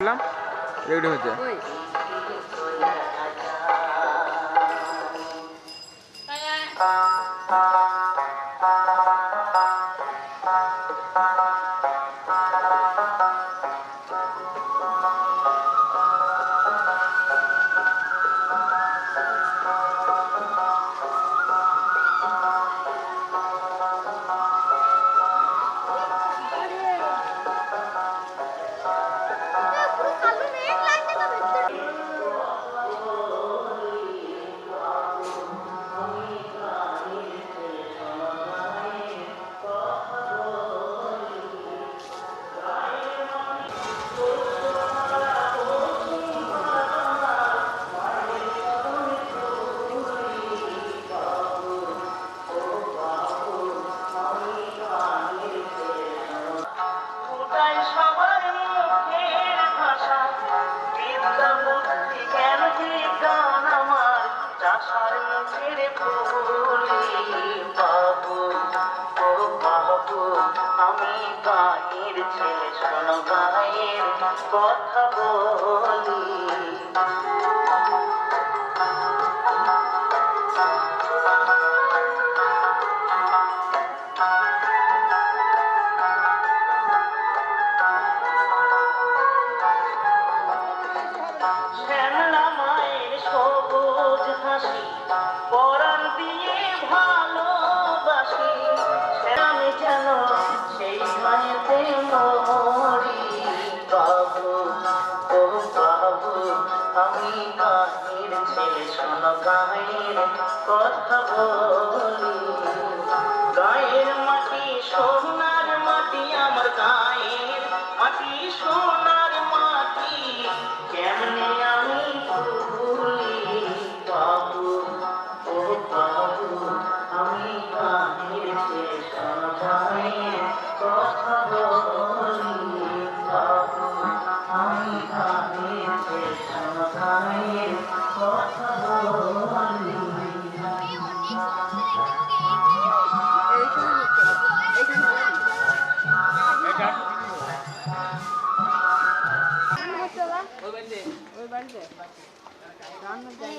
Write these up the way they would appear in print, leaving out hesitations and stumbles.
বললাম রেডি হচ্ছে। আমি গায়ের ছেলে, শোনো গায়ের কথা বলি। শ্যামলা মায়ের সবুজ হাসি পরাণ দিয়ে ভালোবাসি, আমি যেন সেই মায়েতে মরি। বাবু ও বাবু, আমি গায়ের ছেলে, শোনো গায়ের কথা বলি। গায়ের মাটি সোনার মাটি, আমার গায়ের মাটি সোনার মাটি, কেমনে আমি ভুলি। বাবু ও বাবু, আমি গায়ের ছেলে, শোনো গায়ের কথা বলি। বাবু আমি গায়ের ছেলে, শোনো গায়ের কথা বলি। ওই বাড়িতে রান্না যাই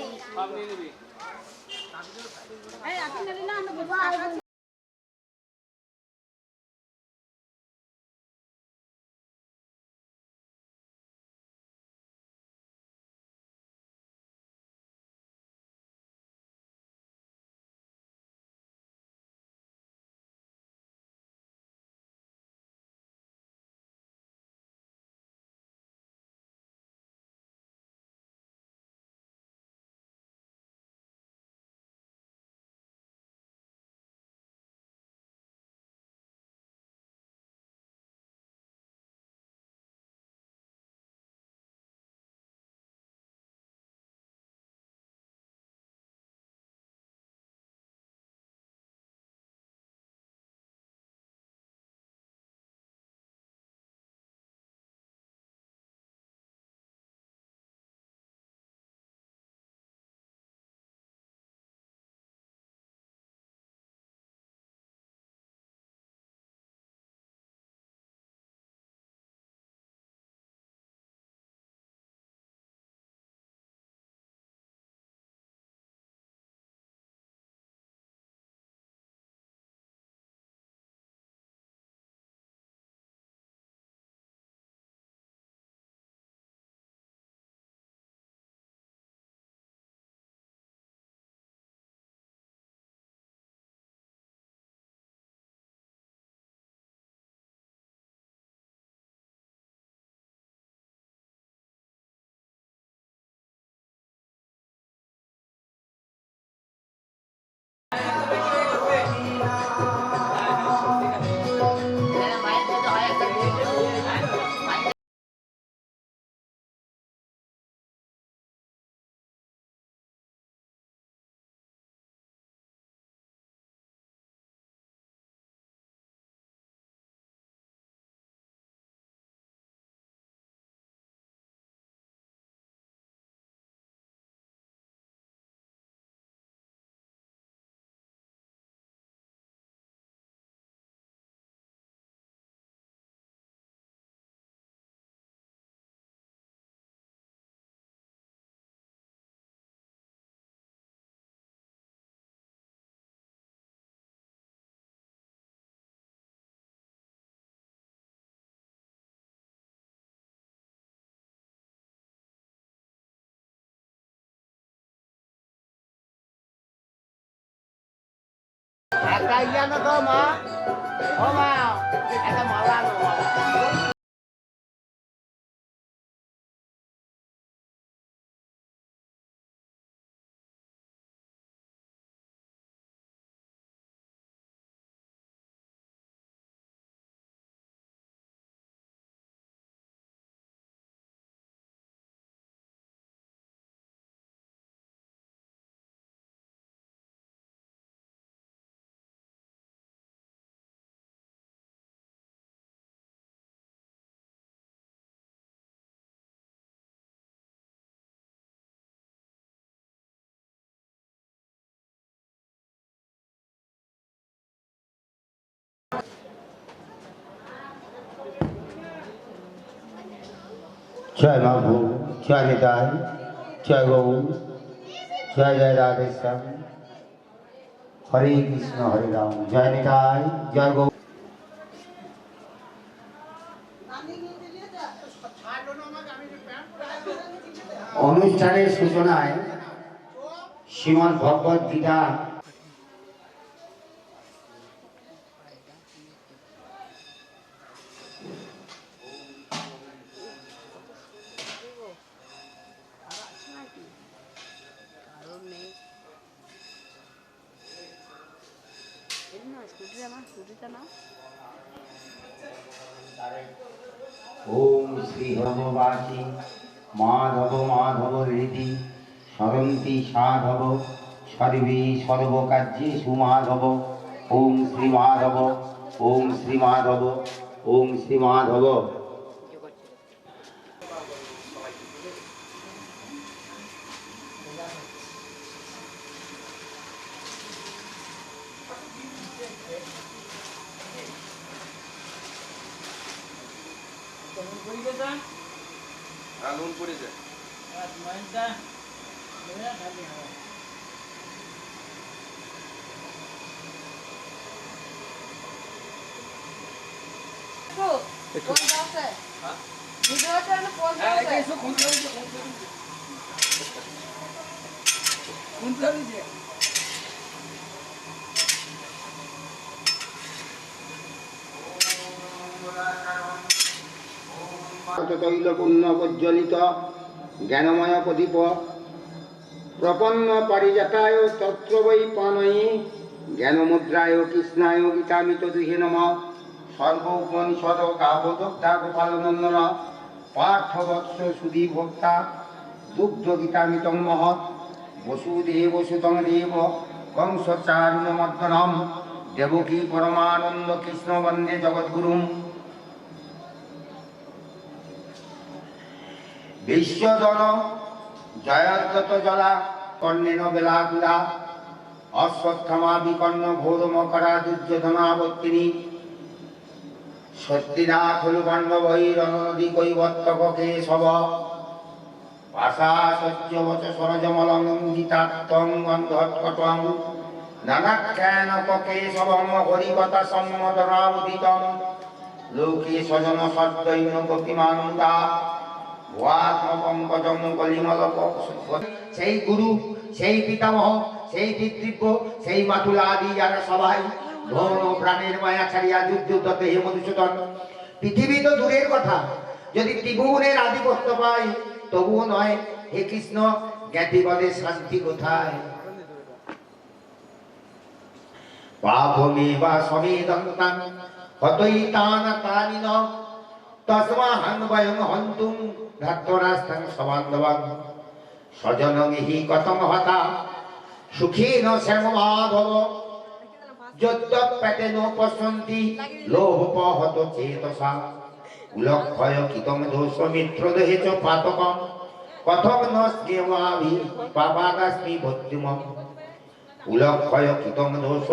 গাইয়া না তো মা ও মা একটা মালা আনো মালা জয় মা ভূ জয় নিতাই জয় গৌ জয় জয় রাধেশ্যাম হরে কৃষ্ণ হরে রাম জয় নিতাই জয় গৌ। অনুষ্ঠানের সূচনায় শ্রীমদ্ ভগবদ গীতা ওম শ্রী ভগবাচি মাধব মাধব হৃদি সরন্তি সাধব সর্বে সর্বকার্যে সুমাধব ওম শ্রী মাধব ওম শ্রী মাধব ওম শ্রী মাধব। আগুন পড়ে যায় তৈলপূর্ণ প্রজ্বলিত জ্ঞানময় প্রদীপ প্রপন্ন পারিজাতায় তত্র বৈ পানয়ে জ্ঞানমুদ্রায় কৃষ্ণায় গীতামিত দুহে নম সর্ব উপনিষদ কাবদগ্ধা গোপালনন্দন পার্থবৎস সুধী ভোক্তা দুগ্ধ গীতামিতং মহৎ বসুদেব সুতং দেব কংসচারুণমর্দনম দেবকী পরমানন্দ কৃষ্ণ বন্দে জগদ্গুরুম। বিশ্বজন জয়দ্রত জলা কর্ণেন বেলাকুলা অশ্বত্থমা বিকর্ণ ঘোর মকরা দুর্যোধনাবর্তিনী সত্যিনাথ হলু পাণ্ডবৈ রণনদী কৈবর্তকে সব ভাষা সত্য বচ সরজমলং গীতাত্তং গন্ধৎকটং নানাখ্যান পকে সবম হরিকথা সম্মদনাবুদিতং লোকে স্বজন সদ্দৈন্য গতিমানন্দা সেই গুরু সেই পিতামহ সেই পিতৃব্য সেই মাতুলা আদি যারা সবাই ধন ও প্রাণের মায়া ছাড়িয়া যুদ্ধ হে মধুসূদন পৃথিবী তো দূরের কথা যদি ত্রিভুবনের আধিপত্য পাই তবুও নয় হে কৃষ্ণ জ্ঞাতি বলে শান্তি কোথায় পাপমে বা সমেদন্তান হতই তান তানিন তসমা হাং বয়ং হন্তুম ধাত্তরাস্তাং সবান্ধবাং স্বজনমিহি কথম হতা সুখীন শ্যামমাধব যদ্যপ্যতেন পশ্যন্তি লোভপহত চেতসা কুলক্ষয় কিতম দোষ মিত্রদেহে চ পাতকম কথম ন স্কেমাভি পাপাগাস্মি ভদ্যুমম কুলক্ষয় কিতম দোষ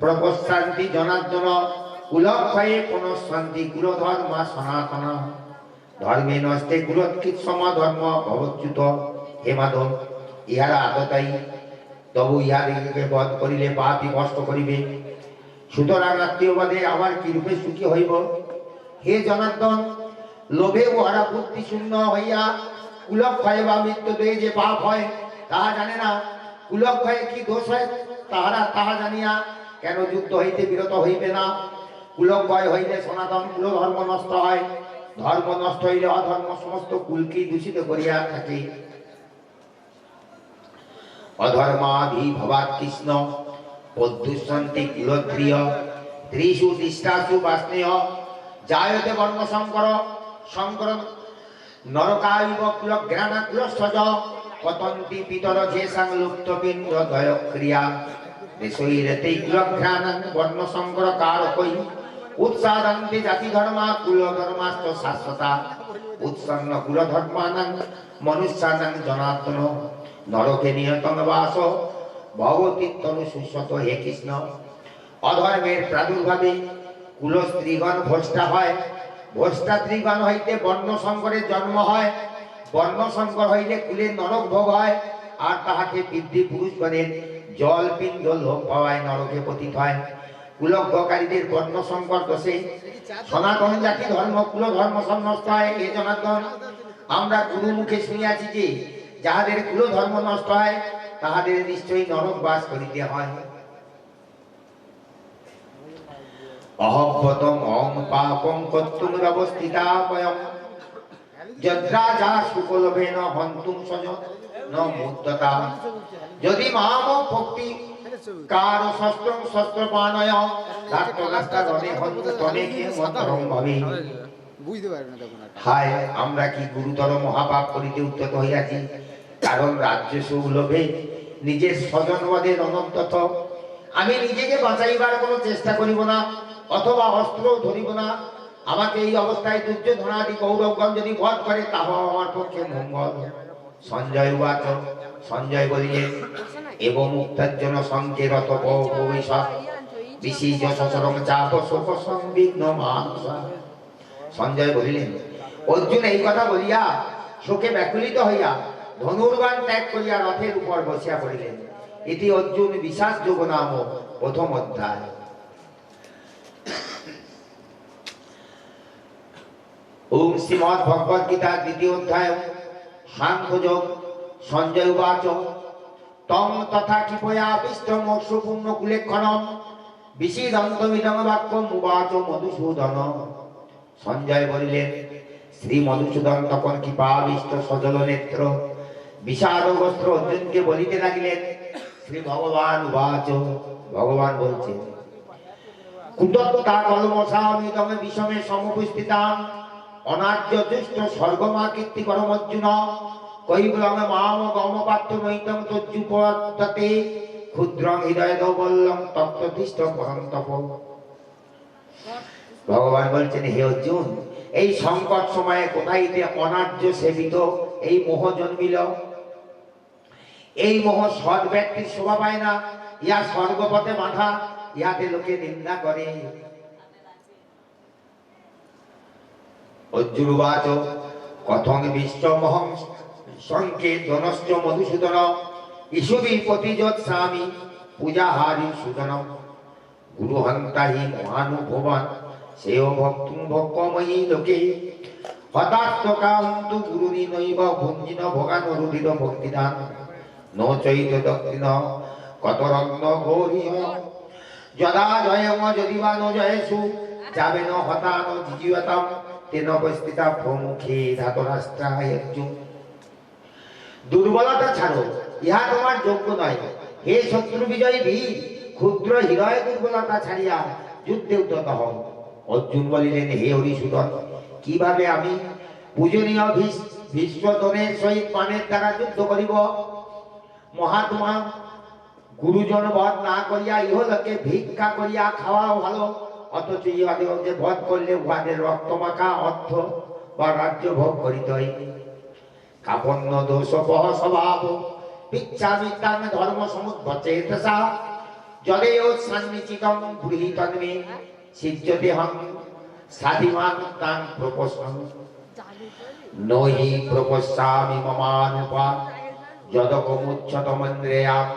প্রপশ্যান্তি জনার্দন কুলক্ষয়ে পুনঃশান্তি কুলধর্মা সনাতন ধর্মে নস্তে কুলৎকৃত সমাধর্ম ভবচ্যুত হে মাধব ইহারা আগতাই তবু ইহাদিগকে বধ করিলে পাপই কষ্ট করিবে সুতরাং আত্মীয়বাদে আমার কিরূপে সুখী হইব হে জনার্দন লোভে ওহারা বুদ্ধি শূন্য হইয়া কুলক্ষয় বা মৃত্যুদেহে যে পাপ হয় তাহা জানে না কুলক্ষয়ে কি দোষ হয় তাহারা তাহা জানিয়া কেন যুদ্ধ হইতে বিরত হইবে না? কুলক্ষয় হইলে সনাতন কুল ধর্ম নষ্ট হয়, ধর্ম নষ্ট হইলে অধর্ম সমস্ত কুলকে দূষিত করিয়া থাকে। অধর্মাভি ভবাৎ কৃষ্ণ পদ্যুষন্তি কুলত্রিয় ত্রিষু তিষ্ঠাসু বাস্নেয় জায়তে বর্ণ শঙ্কর শঙ্কর নরকাইব কুলঘ্রাণা কুলস্বজ পতন্তি পিতর ঝেষাং লুপ্ত পিণ্ড দয় ক্রিয়া দেশৈরতে কুলঘ্রাণাং বর্ণ শঙ্কর কারকৈ উৎসাদন্তি জাতি ধর্মা কুল ধর্মাস্ত শাশ্বতা উৎসন্ন কুল ধর্মানাং মনুষ্যানাং জনার্দন নরকে নিয়তন বাস ভগবতী তনু সুশত হে কৃষ্ণ। অধর্মের প্রাদুর্ভাবে কুল স্ত্রীগণ ভ্রষ্টা হয়, ভ্রষ্টা স্ত্রীগণ হইতে বর্ণ শঙ্করের জন্ম হয়, বর্ণ শঙ্কর হইলে কুলের নরক ভোগ হয়, আর তাহাতে বৃদ্ধি পুরুষগণের জল পিণ্ড লোপ পাওয়ায় নরকে পতিত হয়। কুলজ্ঞকারীদের বর্ণ শঙ্কর দোষে সনাতন জাতি ধর্ম কুল ধর্ম নষ্ট হয়। এ জনার্দন, আমরা গুরু মুখে শুনিয়াছি যে যাহাদের কুল ধর্ম নষ্ট হয় তাহাদের নিশ্চয়ই নরক বাস করিতে হয়। অহব্বতম অং পাপং কর্তুমরবস্থিতা বয়ং যদ্রাজা সুকলভেন হন্তুম সজ ন মুদ্দতা। যদি মাম ভক্তি কার শস্ত্রং শস্ত্রপানয় রাষ্ট্রগাস্তা গণে হন্তু তনেকে মন্তরং ভবে। বুঝতে পারবে না তখন। হায়, আমরা কি গুরুতর মহাপাপ করিতে উদ্যত হইয়াছি? কারণ রাজ্য সুখ লোভে নিজের স্বজনবদের অনন্তত আমি নিজেকে বাঁচাইবার কোনো চেষ্টা করিব না, অথবা অস্ত্র ধরিব না। আমাকে এই অবস্থায় দুর্যোধনাদি কৌরবগণ যদি বধ করে তাহা আমার পক্ষে মঙ্গল। সঞ্জয় উবাচ, সঞ্জয় বলিলেন এবং মুক্তার্জুন সংকেরত ভবিষ্যৎ বিশিজ সচরং চাপ শোক সংবিঘ্ন মানসা। সঞ্জয় বলিলেন, অর্জুন এই কথা বলিয়া শোকে ব্যাকুলিত হইয়া ধনুর্বাণ ত্যাগ করিয়া রথের উপর বসিয়া পড়িলেন। এটি অর্জুন বিশ্বাস যোগ নাম প্রথম অধ্যায়। ওম শ্রীমৎ ভগবদ গীতা দ্বিতীয় অধ্যায় সাংখ্যযোগ। সঞ্জয় উবাচ তং তথা কৃপয়া বিষ্টম সুপূর্ণ কুলেক্ষণম বিশিদন্তমিদং বাক্যম উবাচ মধুসূদন। সঞ্জয় বলিলেন, শ্রী মধুসূদন তখন কৃপাবিষ্ট সজল নেত্র বিষাদ বস্ত্র অর্জুনকে বলিতে লাগিলেন। শ্রী ভগবান উবাচ, ভগবান বলছেন, কুতত্তা কলমসামিদং বিষমে সমুপস্থিতাম অনার্য দুষ্ট স্বর্গমা কীর্তি করম অর্জুন কৈবলং মাম গমপাত্র নৈতং তজ্জুপদতে ক্ষুদ্রং হৃদয় দৌবল্যং তত্ত্বতিষ্ঠ পরন্তপ। ভগবান বলছেন, হে অর্জুন, এই সংকট সময়ে কোথাইতে অনার্য সেবিত এই মোহ জন্মিল? এই মোহ সৎ ব্যক্তির শোভা পায় না, ইহা স্বর্গপথে বাঁধা, ইহাতে লোকে নিন্দা করে। অর্জুন উবাচ কথং বিশ্বমহং সংকেতনশ্চ মধুসূদন ইষুবি পতিযৎ স্বামী পূজাহারি সুদন গুরুহন্তা হি মহানুভবান সেও ভক্তুং ভক্কময়ী লোকে হতাত্মকান্তু গুরুরি নৈব ভুঞ্জিন ভোগানুরুধির ভক্তিদান নো চৈত দক্ষিণ কতরত্ন গৌরীয় যদা জয়ম যদিবা নো জয়েষু যাবে ন হতান জিজীয়তাম তেন উপস্থিতা প্রমুখে ধাতরাষ্ট্রায় অর্জুন। দুর্বলতা ছাড়ো, ইহা তোমার যোগ্য নয়। হে শত্রু বিজয়ী বীর, ক্ষুদ্র হৃদয় দুর্বলতা ছাড়িয়া যুদ্ধে উদ্যত হও। অর্জুন বলিলেন, হে হরিসূদন, কিভাবে আমি পূজনীয় ভীষ্মধনের সহিত পানের দ্বারা যুদ্ধ করিব? মহাত্মা গুরুজন বধ না করিয়া ইহলোকে ভিক্ষা করিয়া খাওয়াও ভালো, অথচ ইহাদেরকে বধ করলে উহাদের রক্তমাখা অর্থ বা রাজ্য ভোগ করিতে হইবে। কাপন্ন দোষপহ স্বভাব পিচ্ছামিতাং ধর্ম সমুদ্ভচেতসা যদেও সন্নিচিতং গৃহীতন্মে সিজ্জতে হং সাধিমাং তাং প্রপশ্যং নহি প্রপশ্যামি মমানুপা যদকমুচ্ছতমন্দ্রেয়াম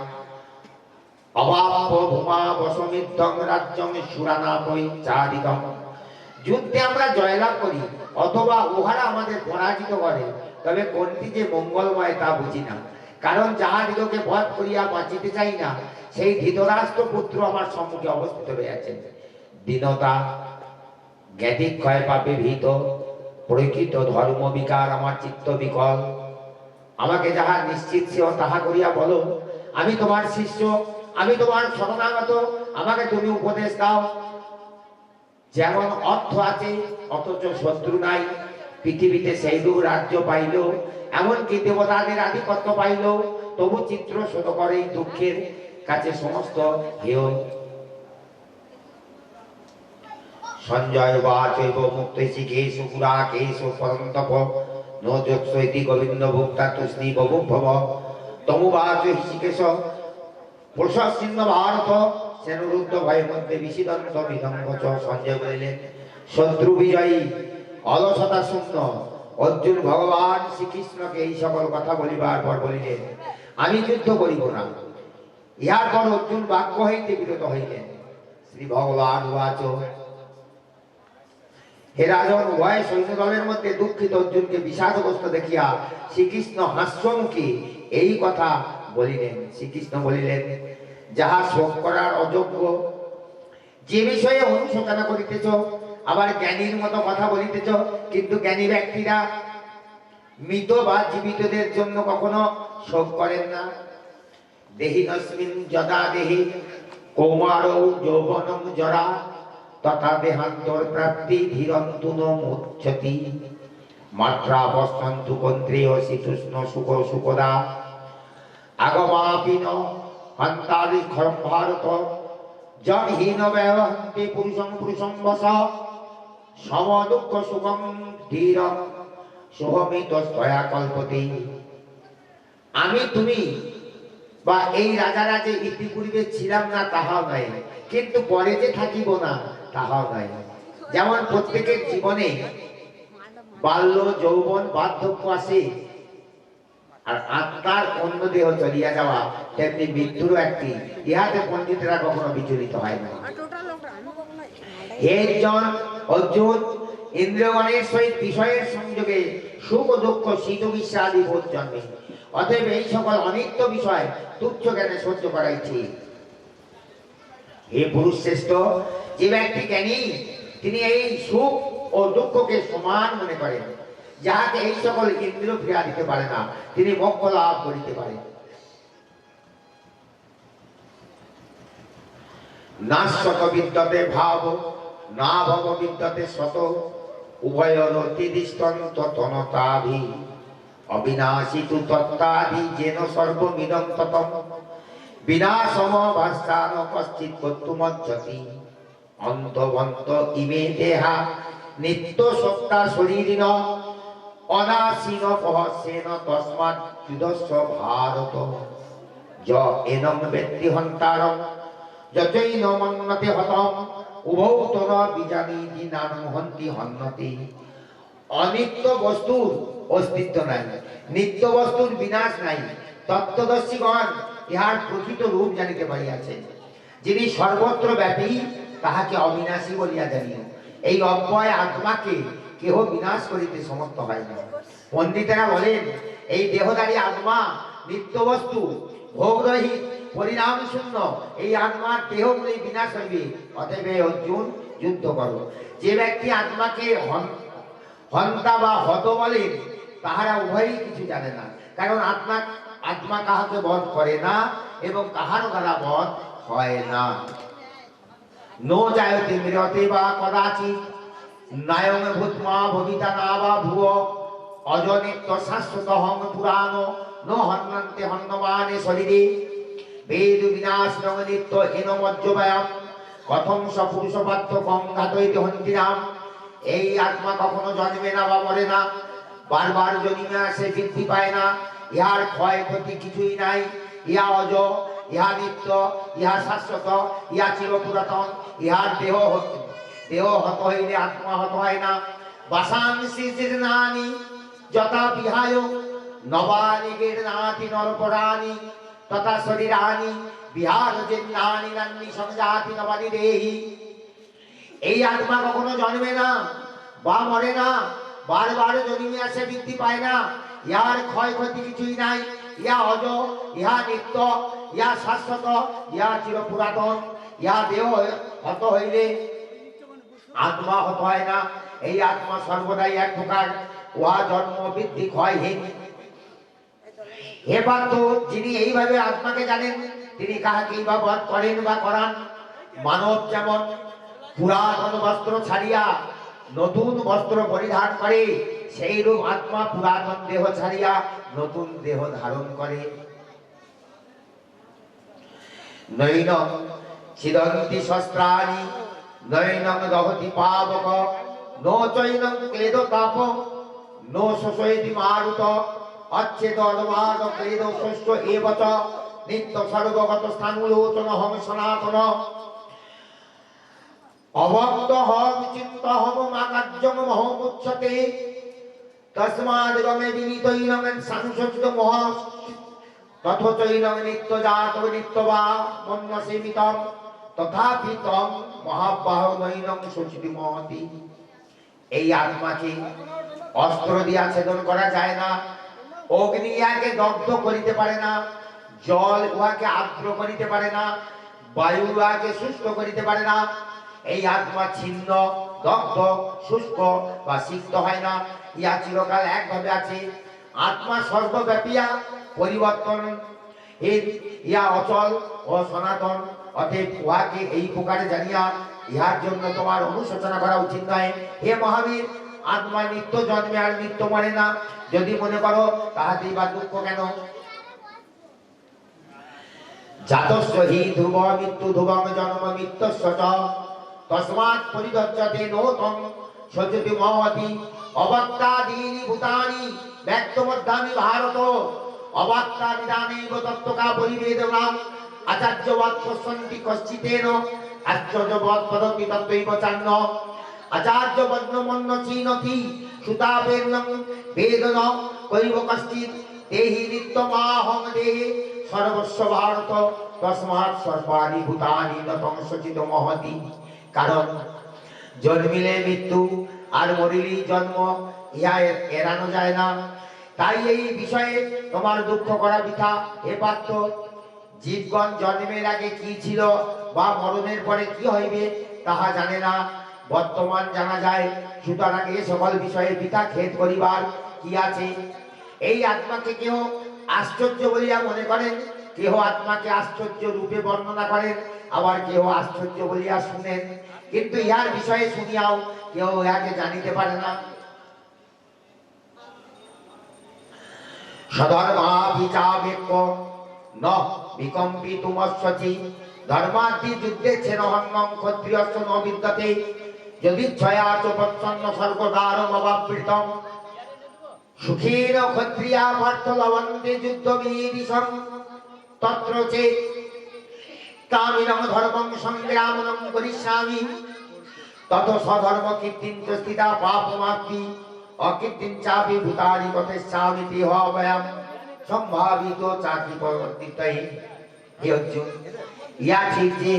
অবাপ্য ভূমা বসমিদ্ধং রাজ্যং সুরানাপৈ চারিদম। যুদ্ধে আমরা জয়লাভ করি অথবা উহারা আমাদের পরাজিত করে, তবে কোনটি যে মঙ্গলময় তা বুঝি না। কারণ যাহাদিগকে বধ করিয়া বাঁচিতে চাই না, সেই ধৃতরাষ্ট্র পুত্র আমার সম্মুখে অবস্থিত রয়েছেন। দীনতা, জ্ঞাতিক্ষয় পাপে ভীত, প্রকৃত ধর্ম বিকার আমার চিত্ত বিকল। আমাকে যাহা নিশ্চিত সেও তাহা করিয়া বলো। আমি তোমার শিষ্য, আমি তোমার শরণাগত, আমাকে তুমি উপদেশ দাও। যেমন অর্থ আছে অথচ শত্রু নাই, পৃথিবীতে সেইরূপ রাজ্য পাইল, এমনকি দেবতাদের আধিপত্য পাইল, তবু চিত্র শত করে দুঃখের কাছে সমস্ত হেয়। সঞ্জয় বা চৈব মুক্ত শিখেশু পুরা কেশু পরন্তপ নো যোৎসৈতি গোবিন্দ ভোক্তা তুষ্ণী বভুভব তমুবাচ হৃষিকেশ প্রশস্তিন্ন ভারত সেনুরুদ্ধ ভয়ের মধ্যে বিশিদন্ত বিধঙ্গচ। সঞ্জয় বলিলেন, শত্রু বিজয়ী, অলসতা শূন্য অর্জুন ভগবান শ্রীকৃষ্ণকে এই সকল কথা বলিবার পর বলিলেন, আমি যুদ্ধ করিব না। ইহার পর অর্জুন বাক্য হইতে বিরত হইলেন। শ্রী ভগবান উবাচ, হে রাজন, উভয় সৈন্যদলের মধ্যে দুঃখিত অর্জুনকে বিষাদগ্রস্ত দেখিয়া শ্রীকৃষ্ণ হাস্যমুখী এই কথা বলিলেন। শ্রীকৃষ্ণ বলিলেন, যাহা শোক করার অযোগ্য, যে বিষয়ে অনুশোচনা করিতেছ, আবার জ্ঞানীর মতো কথা বলিতেছ, কিন্তু জ্ঞানী ব্যক্তিরা মৃত বা জীবিতদের জন্য কখনো শোক করেন না। দেহিনস্মিন যদা দেহি কৌমারৌ যৌবনং জরা তথা দেহান্তর প্রাপ্তি ধীরন্তু ন মুচ্ছতি। মাত্রা বস্তন্তু কন্ত্রেয় শীতুষ্ণ সুখ সুখদা আগমাপিন হন্তাদি ভারত জনহীন ব্যবহন্তি পুরুষং পুরুষং বস সম দুঃখ সুখং ধীর সোহমিত স্তয়া কল্পতি। আমি তুমি বা এই রাজারা যে ইতিপূর্বে ছিলাম না তাহাও নাই, কিন্তু পরে যে থাকিব না তাহাও নাই। যেমন প্রত্যেকের জীবনে বাল্য যৌবন বার্ধক্য আসে, আর আত্মার অন্য দেহ চলিয়া যাওয়া, তেমনি মৃত্যুরও একটি। ইহাতে পণ্ডিতেরা কখনো বিচলিত হয় না। হে অর্জুন, ইন্দ্রিয়গণের সহিত বিষয়ের সংযোগে সুখ দুঃখ শীত গ্রীষ্ম আদি বোধ জন্মে। অতএব এই সকল অনিত্য বিষয় তুচ্ছ জ্ঞানে সহ্য করাই ঠিক। হে পুরুষ শ্রেষ্ঠ, যে ব্যক্তি জ্ঞানী তিনি এই সুখ ও দুঃখকে সমান মনে করেন। যাহাকে এই সকল ইন্দ্রিয় ক্রিয়া দিতে পারে না, তিনি মোক্ষ লাভ করিতে পারেন। নাশত বিদ্যতে ভাব না ভব বিদ্যতে শত উভয়র তিদিষ্টন্ত তনতাভি অবিনাশী তু তত্ত্বাদি যেন সর্বমিদং ততম বিনাশম ভাস্তান কশ্চিৎ কর্তুমজ্জতি অন্তবন্ত ইমে দেহা নিত্য সত্তা শরীরিণ অনাসীন পহস্যেন তস্মাৎ যুধস্ব ভারত য এনং ব্যক্তি হন্তারং যতৈন মন্নতে হতম উভৌ তর বিজানীতি নানং হন্তি হন্নতি। অনিত্য বস্তুর অস্তিত্ব নাই, নিত্য বস্তুর বিনাশ নাই। তত্ত্বদর্শীগণ ইহার প্রকৃত রূপ জানিতে পারিয়াছেন। যিনি সর্বত্র ব্যাপী তাহাকে অবিনাশী বলিয়া জানিও। এই অব্যয় আত্মাকে কেহ বিনাশ করিতে সমর্থ হয় না। পণ্ডিতেরা বলেন, এই দেহধারী আত্মা নিত্য বস্তু, ভোগরহিত, পরিণাম শূন্য। এই আত্মার দেহগুলি বিনাশ হইবে। অতএব অর্জুন, যুদ্ধ করো। যে ব্যক্তি আত্মাকে হন্তা বা হত বলেন, তাহারা উভয়ই কিছু জানে না। কারণ আত্মা কাহাকে বধ করে না এবং কাহারও দ্বারা বধ হয় না। নো জায়তে মৃতে বা কদাচিৎ নায়ং ভূতমা ভবিতা না বা ভুব অজনিত্য শাশ্বত হং পুরাণ নো হন্যন্তে হন্যমানে শরীরে বেদ বিনাশ নিত্য হীন মজ্জব্যায়াম কথম সপুরুষ পাত্র কম ঘাতইতে হন্তিরাম। এই আত্মা কখনো জন্মে না বা মরে না, বারবার জন্মে আসে, বৃদ্ধি পায় না। ইহার ক্ষয় ক্ষতি কিছুই নাই। ইহা অজ, ইহা নিত্য, ইহা শাশ্বত, ইহা চির পুরাতন। ইহার দেহ হত হইলে আত্মা হত হয় না। বাসাংসি জীর্ণানি যথা বিহায় নবানি গীর্ণাতি নরপরাণি তথা শরীরানি বিহার জীর্ণানি নান্নি সংজাতি নবানি দেহি। এই আত্মা কখনো জন্মে না বা মরে না, বারবার জন্মে আসে, বৃদ্ধি পায় না। ইহার ক্ষয়ক্ষতি কিছুই নাই। ইহা অজ, ইহা নিত্য, ইহা শাশ্বত, ইহা চির পুরাতন। ইহা দেহ হত হইলে আত্মা হত হয় না। এই আত্মা সর্বদাই এক প্রকার, উহা জন্ম বৃদ্ধি ক্ষয়হীন। এবার তো যিনি এইভাবে আত্মাকে জানেন, তিনি কাহাকেই বা বধ করেন বা করান। মানব যেমন পুরাতন বস্ত্র ছাড়িয়া নতুন বস্ত্র পরিধান করে, সেই রূপ আত্মা পুরাতন দেহ ছাড়িয়া নতুন দেহ ধারণ করে। নৈনং ছিদন্তি শস্ত্রাণি নৈনং দহতি পাবক নো চৈনং ক্লেদ তাপ নো শোষয়তি মারুত অচ্ছেদ অনুবাদ ক্লেদ শস্য এবচ নিত্য সর্বগত স্থানুলোচন হম সনাতন অভক্ত হম চিত্ত হম মাকাজ্যম মহমুচ্ছতে তস্মাদ গমে বিনীতৈনং সংসচিত মহা তথৈনং নিত্য জাত নিত্যবা মন্যসেমিতম তথাপি তম মহাবাহ নৈনং সচিতি মহতি। এই আত্মাকে অস্ত্র দিয়া ছেদন করা যায় না, অগ্নি ইহাকে দগ্ধ করিতে পারে না, জল উহাকে আর্দ্র করিতে পারে না, বায়ু উহাকে শুষ্ক করিতে পারে না। এই আত্মা ছিন্ন, দগ্ধ, শুষ্ক বা সিক্ত হয় না, ইহা চিরকাল একভাবে আছে। আত্মা সর্বব্যাপিয়া পরিবর্তন, ইহা অচল ও সনাতন। অতএব উহাকে এই প্রকারে জানিয়া ইহার জন্য তোমার অনুশোচনা করা উচিত নয়। হে মহাবীর, আত্মা নিত্য জন্মে আর নিত্য মরে না। যদি মনে করো তাহাতেই বা দুঃখ কেন? জাতস্য হি ধ্রুব মৃত্যু ধ্রুবং জন্ম মৃত্যুস্য চ তস্মাৎ পরিদজ্জতে নৌতং সজ্জতি মহতি অবক্তাদীনি ভূতানি ব্যক্তমধ্যামি ভারত অবক্তা বিধানৈব তত্ত্বকা পরিবেদনা আচার্যবৎ পশ্যন্তি কশ্চিতেন আশ্চর্যবৎ পদতি তত্ত্বৈব চান্ন আচার্য বর্ণমন্য চীনতি সুতাপের্ণং বেদন কৈব কশ্চিৎ দেহি নিত্যমাহং দেহে সর্বস্ব ভারত তস্মাৎ সর্বাণি ভূতানি নতং সচিত মহতি। কারণ জন্মিলে মৃত্যু আর মরিলেই জন্ম, ইহা এড়ানো যায় না। তাই এই বিষয়ে তোমার দুঃখ করা বৃথা। হে পার্থ, জীবগণ জন্মের আগে কি ছিল বা মরণের পরে কি হইবে তাহা জানে না, বর্তমান জানা যায়। সুতরাং এ সকল বিষয়ে বৃথা খেদ করিবার কি আছে? এই আত্মাকে কেহ আশ্চর্য বলিয়া মনে করেন, কেহ আত্মাকে আশ্চর্য রূপে বর্ণনা করেন, আবার কেহ আশ্চর্য বলিয়া শুনেন, কিন্তু ইহার বিষয়ে শুনিয়াও কেউ ইহাকে জানিতে পারে না। সধর্মাভিচাবেক্য ন বিকম্পিতুমস্বচি ধর্মাদি যুদ্ধে ছেনহন্নং ক্ষত্রিয়স্য ন বিদ্যতে যদি ছয়া চ প্রচ্ছন্ন স্বর্গদ্বারম অবাবৃতম সুখেন ক্ষত্রিয়া পার্থ লবন্তে যুদ্ধবীরিশং তত্র চেৎ কামিনং ধর্মং সংগ্রামনং করিষ্যামি তত স্বধর্ম কীর্তিং চ স্থিতা পাপমাপ্তি অকীর্তিং চাপি ভূতানি কথেষ্যামি দেহবয়াম সম্ভাবিত চাকরি পরিবর্তিতৈ। হে অর্জুন, ইয়া ঠিক যে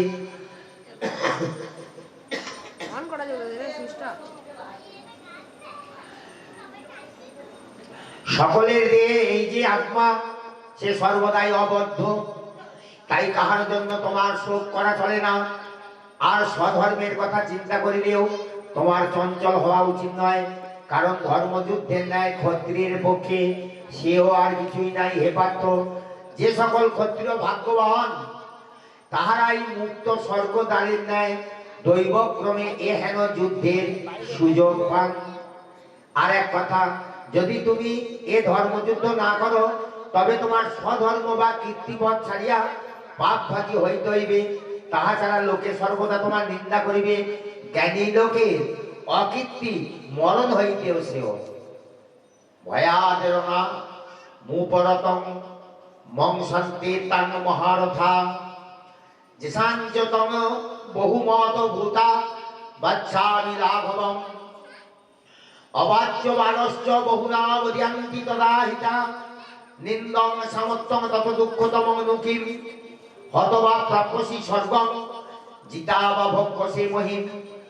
সকলের দেহে এই যে আত্মা, সে সর্বদাই অবদ্ধ। তাই কাহার জন্য তোমার শোক করা চলে না। আর স্বধর্মের কথা চিন্তা করিলেও তোমার চঞ্চল হওয়া উচিত নয়, কারণ ধর্মযুদ্ধের ন্যায় ক্ষত্রিয়ের পক্ষে সেও আর কিছুই নাই। হে পার্থ, যে সকল ক্ষত্রিয় ভাগ্যবান তাহারাই মুক্ত স্বর্গদ্বারের ন্যায় দৈবক্রমে এ হেন যুদ্ধের সুযোগ পান। আর এক কথা, যদি তুমি এ ধর্মযুদ্ধ না করো, তবে তোমার স্বধর্ম বা কীর্তিপথ ছাড়িয়া পাপভাগী হইতে হইবে। তাহা ছাড়া লোকে সর্বদা তোমার নিন্দা করিবে। জ্ঞানী লোকে অকীর্তি মরণ হইতেও শ্রেয়। ভয়াদেরণা মুপরতং মংসন্তে তান মহারথা যেসাঞ্চতম বহুমত ভূতা বাচ্চামি লাঘবম অবাচ্য বালশ্চ বহুনাবদিয়ান্তি তদাহিতা নিন্দং সমত্তম তত দুঃখতম নুকিম হতবা প্রাপ্যসি স্বর্গম জিতা বা ভক্ষসে মহিম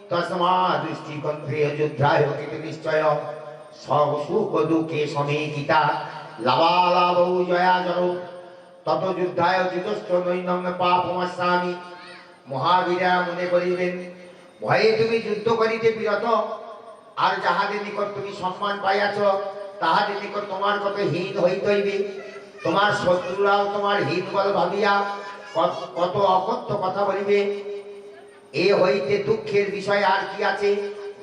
তস্মা দৃষ্টিকন্ত্রে যুদ্ধায় কৃত নিশ্চয় সুখ দুঃখে সমেকিতা লাভালাভ জয়া জর তত যুদ্ধায় যুতস্থ নৈনম পাপমস্যামি। মহাবীরা মনে করিবেন ভয়ে তুমি যুদ্ধ করিতে বিরত, আর যাহাদের নিকট তুমি সম্মান পাইয়াছ তাহাদের নিকট তোমার কত হীন হইতে হইবে। তোমার শত্রুরাও তোমার হীন বল ভাবিয়া কত অকথ্য কথা বলিবে। এ হইতে দুঃখের বিষয় আর কি আছে?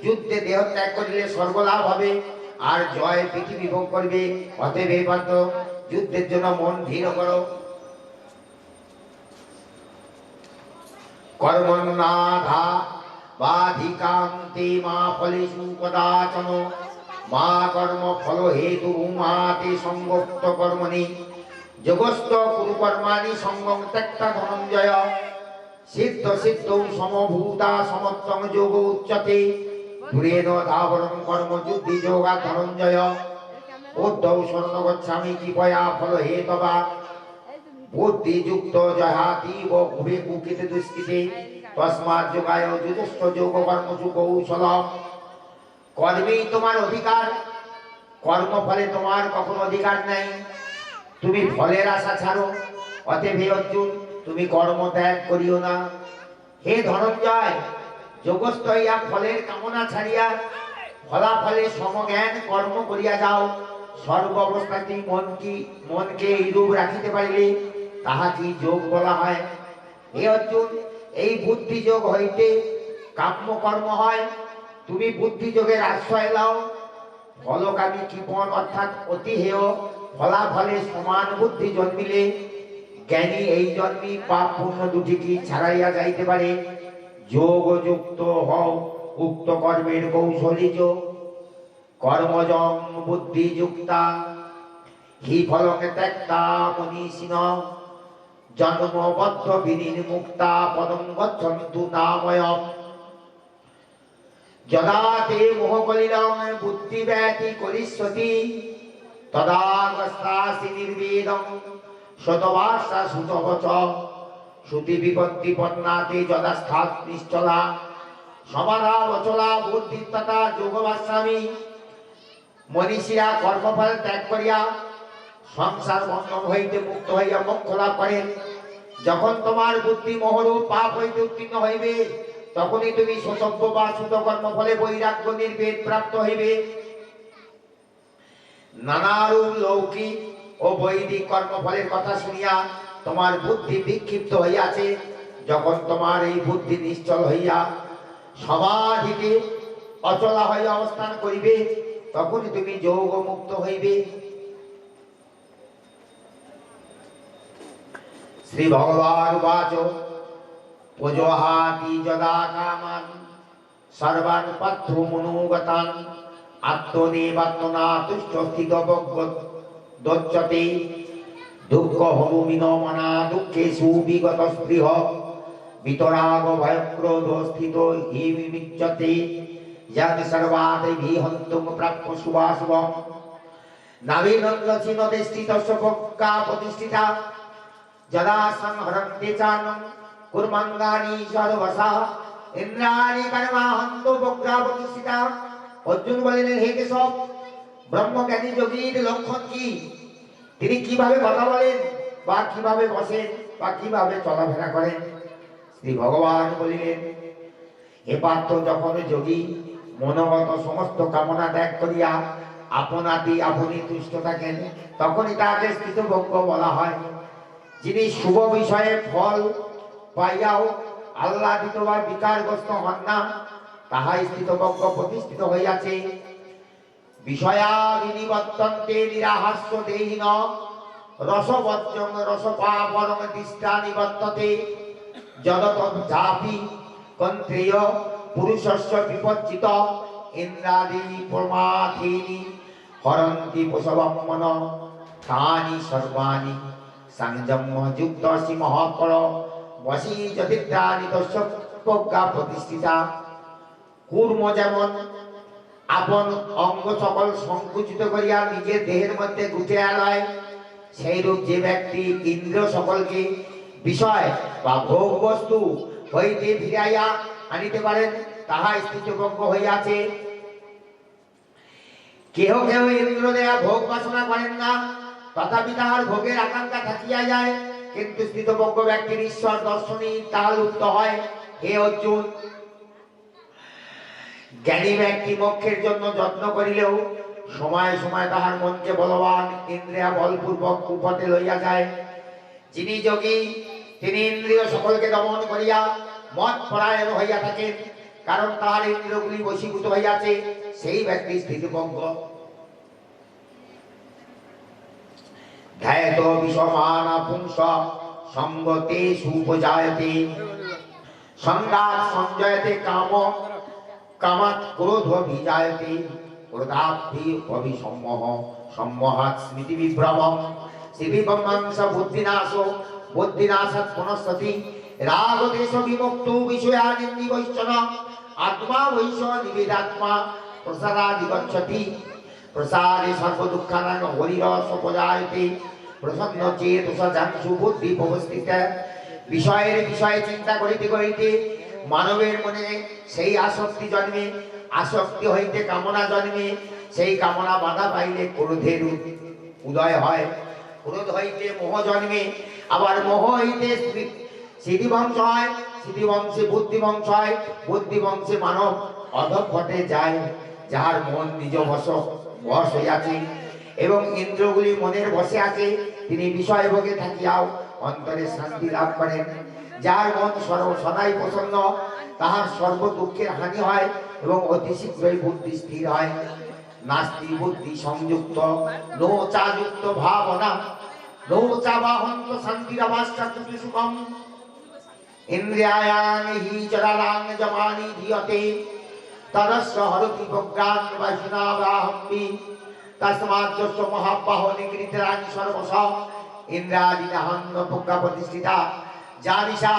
যুদ্ধে দেহ ত্যাগ করিলে স্বর্গলাভ হবে, আর জয় পৃথিবী ভোগ করবে। অতএব এই পাত্র যুদ্ধের জন্য মন ধীর করো। কর্মন্নাধা বাধিকান্তে মা ফলেষু কদাচন মা কর্ম ফল হেতু মাতে সঙ্গপ্ত কর্মণি যোগস্থ কুরু কর্মাণি সঙ্গম ত্যক্তা ধনঞ্জয় সিদ্ধ সিদ্ধ সমভূতা সমত্তম যোগ উচ্যতে দূরেন ধাবরং কর্ম যুদ্ধি যোগা ধনঞ্জয় উদ্ধৌ স্বর্ণ গচ্ছামি কৃপয়া ফল হেতবা বুদ্ধিযুক্ত জহাতীব উভে কুকিতে দুষ্কৃতে তস্মাৎ যোগায় যুজস্ব যোগ কর্মসু কৌশলম। কর্মেই তোমার অধিকার, কর্মফলে তোমার কখনো অধিকার নাই। তুমি ফলের আশা ছাড়ো। অতএব হে অর্জুন, তুমি কর্ম ত্যাগ করিও না। হে ধনঞ্জয়, যোগস্থ হইয়া ফলের কামনা ছাড়িয়া ফলাফলে সমজ্ঞান কর্ম করিয়া যাও। সর্ব অবস্থাতেই মনকে এইরূপ রাখিতে পারিলে তাহাকে যোগ বলা হয়। হে অর্জুন, এই বুদ্ধি যোগ হইতে কাম্য কর্ম হয়। তুমি বুদ্ধি যোগের আশ্রয় লাও। ফলকামী কৃপণ অর্থাৎ অতি হেয় ফলাফলে সমান বুদ্ধি জন্মিলে জ্ঞানী এই জন্মি পাপ পুণ্য দুটিকে ছাড়াইয়া যাইতে পারে। যোগযুক্ত হও উক্ত কর্মের কৌশলী যোগ কর্মজং বুদ্ধিযুক্তা হি ফলকে ত্যক্তা মনীষিণ জন্মবদ্ধ বিনির্মুক্তা পদং গচ্ছন্তু নাময়ম। যদা তে মোহকলিলং বুদ্ধিব্যতি করিষ্যতি তদা গস্তাসি নির্বেদং শতবার্ষা সুতবচ শ্রুতি বিপত্তি পন্নাতে যদা স্থাত নিশ্চলা সমানা বচলা বুদ্ধি তথা যোগবাস্যামি। মনীষীরা কর্মফল ত্যাগ করিয়া সংসার বন্ধন হইতে মুক্ত হইয়া মোক্ষ লাভ করেন। যখন তোমার বুদ্ধি মোহরূপ পাপ হইতে উত্তীর্ণ হইবে তখনই তুমি শতব্য বা সুত কর্মফলে বৈরাগ্য নির্বেদ প্রাপ্ত হইবে। নানারূপ লৌকিক ও বৈদিক কর্মফলের কথা শুনিয়া তোমার বুদ্ধি বিক্ষিপ্ত হইয়াছে। যখন তোমার এই বুদ্ধি নিশ্চল হইয়া সমাধিতে অচলা হইয়া অবস্থান করিবে তখনই তুমি যোগ মুক্ত হইবে। শ্রী ভগবান বাচ পজহাতি যদা কামান সর্বান পাত্র মনোগতান আত্মনেবাত্মনা তুষ্ট স্থিত দচ্যতে দুঃখ হনুমিন মনা দুঃখেষু বিগত স্পৃহ বিতরাগ ভয়ক্রোধ স্থিত হি বিমিচ্যতে যদ সর্বাতে বিহন্তুম প্রাপ্য শুভাশুভম নাবিনন্দসিনতে স্থিতস্য প্রজ্ঞা প্রতিষ্ঠিতা যদা সংহরন্তে চানম কুর্মঙ্গানি সর্বসা ইন্দ্রাণি কর্মাহন্ত প্রজ্ঞা প্রতিষ্ঠিতা। অর্জুন বলিলেন, হে কেশব, ব্রহ্মজ্ঞানী যোগীর লক্ষণ কি? তিনি কিভাবে কথা বলেন বা কিভাবে বসেন বা কিভাবে চলাফেরা করেন? শ্রী ভগবান বলিলেন, হে পার্থ, যখন যোগী মনোগত সমস্ত কামনা ত্যাগ করিয়া আপনাতেই আপনি তুষ্ট থাকেন তখনই তাকে স্থিতভঙ্গ বলা হয়। যিনি শুভ বিষয়ে ফল পাইয়াও আহ্লাদিত বা বিকারগ্রস্ত হন না তাহাই স্থিতভঙ্গ প্রতিষ্ঠিত হইয়াছে। বিষয়া বিনিবর্তন্তে নিরাহাস্য দেহিন রসবজ্জং রসপাবরং দৃষ্টা নিবর্ততে যদতঝাপি কন্ত্রেয় পুরুষস্য বিপজ্জিত ইন্দ্রাদি প্রমাথিনি হরন্তি প্রসবম্মন তানি সর্বাণি সংযম্য যুক্ত শ্রী মহাপর বসি যদিদ্রানি তস্য প্রজ্ঞা প্রতিষ্ঠিতা। কূর্ম যেমন আপন অঙ্গ সকল সংকুচিত করিয়া নিজের দেহের মধ্যে গুটিয়া লয়, সেইরূপ যে ব্যক্তি ইন্দ্রিয় সকলকে বিষয় বা ভোগ বস্তু হইতে ফিরাইয়া আনিতে পারেন তাহা স্থিতভঙ্গ হইয়াছে। কেহ কেহ ইন্দ্র দেয়া ভোগ বাসনা করেন না, তথাপি তাহার ভোগের আকাঙ্ক্ষা থাকিয়া যায়, কিন্তু স্থিতপজ্ঞ ব্যক্তির ঈশ্বর দর্শনী তাহা লুপ্ত হয়। হে অর্জুন, জ্ঞানী ব্যক্তি মোক্ষের জন্য যত্ন করিলেও সময় সময় তাহার মনকে বলবান ইন্দ্রিয়া বলপূর্বক কুপথে লইয়া যায়। যিনি যোগী তিনি ইন্দ্রিয় সকলকে দমন করিয়া মত পরায়ণ হইয়া থাকেন, কারণ তাহার ইন্দ্রিয়গুলি বশীভূত হইয়াছে, সেই ব্যক্তি স্থিতিভঙ্গ। ধ্যায়ত বিষমান পুংস সঙ্গতে সুপজায়তে সংঘাত সঞ্জয়তে কাম কামাত ক্রোধ বিজায়তে ক্রোধাভি অভিসম্মোহ সম্মোহাৎ স্মৃতি বিভ্রমম শিবিবংশ বুদ্ধিনাশো বুদ্ধিনাশাৎ পুনঃসতি রাগদেশ বিমুক্ত বিষয়ানিন্দি বৈশ্বন আত্মা বৈশ্ব নিবেদাত্মা প্রসারাদি গচ্ছতি প্রসারে সর্ব দুঃখানাং হরিরস উপজায়তে প্রসন্ন চেতস জাংশু বুদ্ধি উপস্থিত। বিষয়ের বিষয়ে চিন্তা করিতে করিতে মানবের মনে সেই আসক্তি জন্মে, আসক্তি হইতে কামনা জন্মে, সেই কামনা বাধা পাইলে ক্রোধের উদয় হয়, ক্রোধ হইতে মোহ জন্মে, আবার মোহ হইতে সিদ্ধিবংশ হয়, সিদ্ধিবংশে বুদ্ধিবংশ হয়, বুদ্ধিবংশে মানব অধঃপথে যায়, যাহার মন নিজ বশ হইয়াছে এবং ইন্দ্রগুলি মনের বসে আছে, তিনি বিষয় ভোগে থাকিয়াও অন্তরে শান্তি লাভ করেন। যার মন সদাই প্রসন্ন, তাহার সর্ব দুঃখের হানি হয় এবং অতি শীঘ্রই বুদ্ধি স্থির হয়। নাস্তি বুদ্ধি সংযুক্ত নোচা যুক্ত ভাবনা নোচা বাহন্ত শান্তিরাবাশ্চাতুতি সুখম ইন্দ্রিয়ায়ানি হি চরালাং জমানি ধিয়তে তদস্য হরতি প্রজ্ঞান বৈষ্ণবাহম্বি তস্মাৎ যস্য মহাবাহ নিগৃহীতানি সর্বশ ইন্দ্রাদিনাহন্ন প্রজ্ঞা প্রতিষ্ঠিতা জানিষা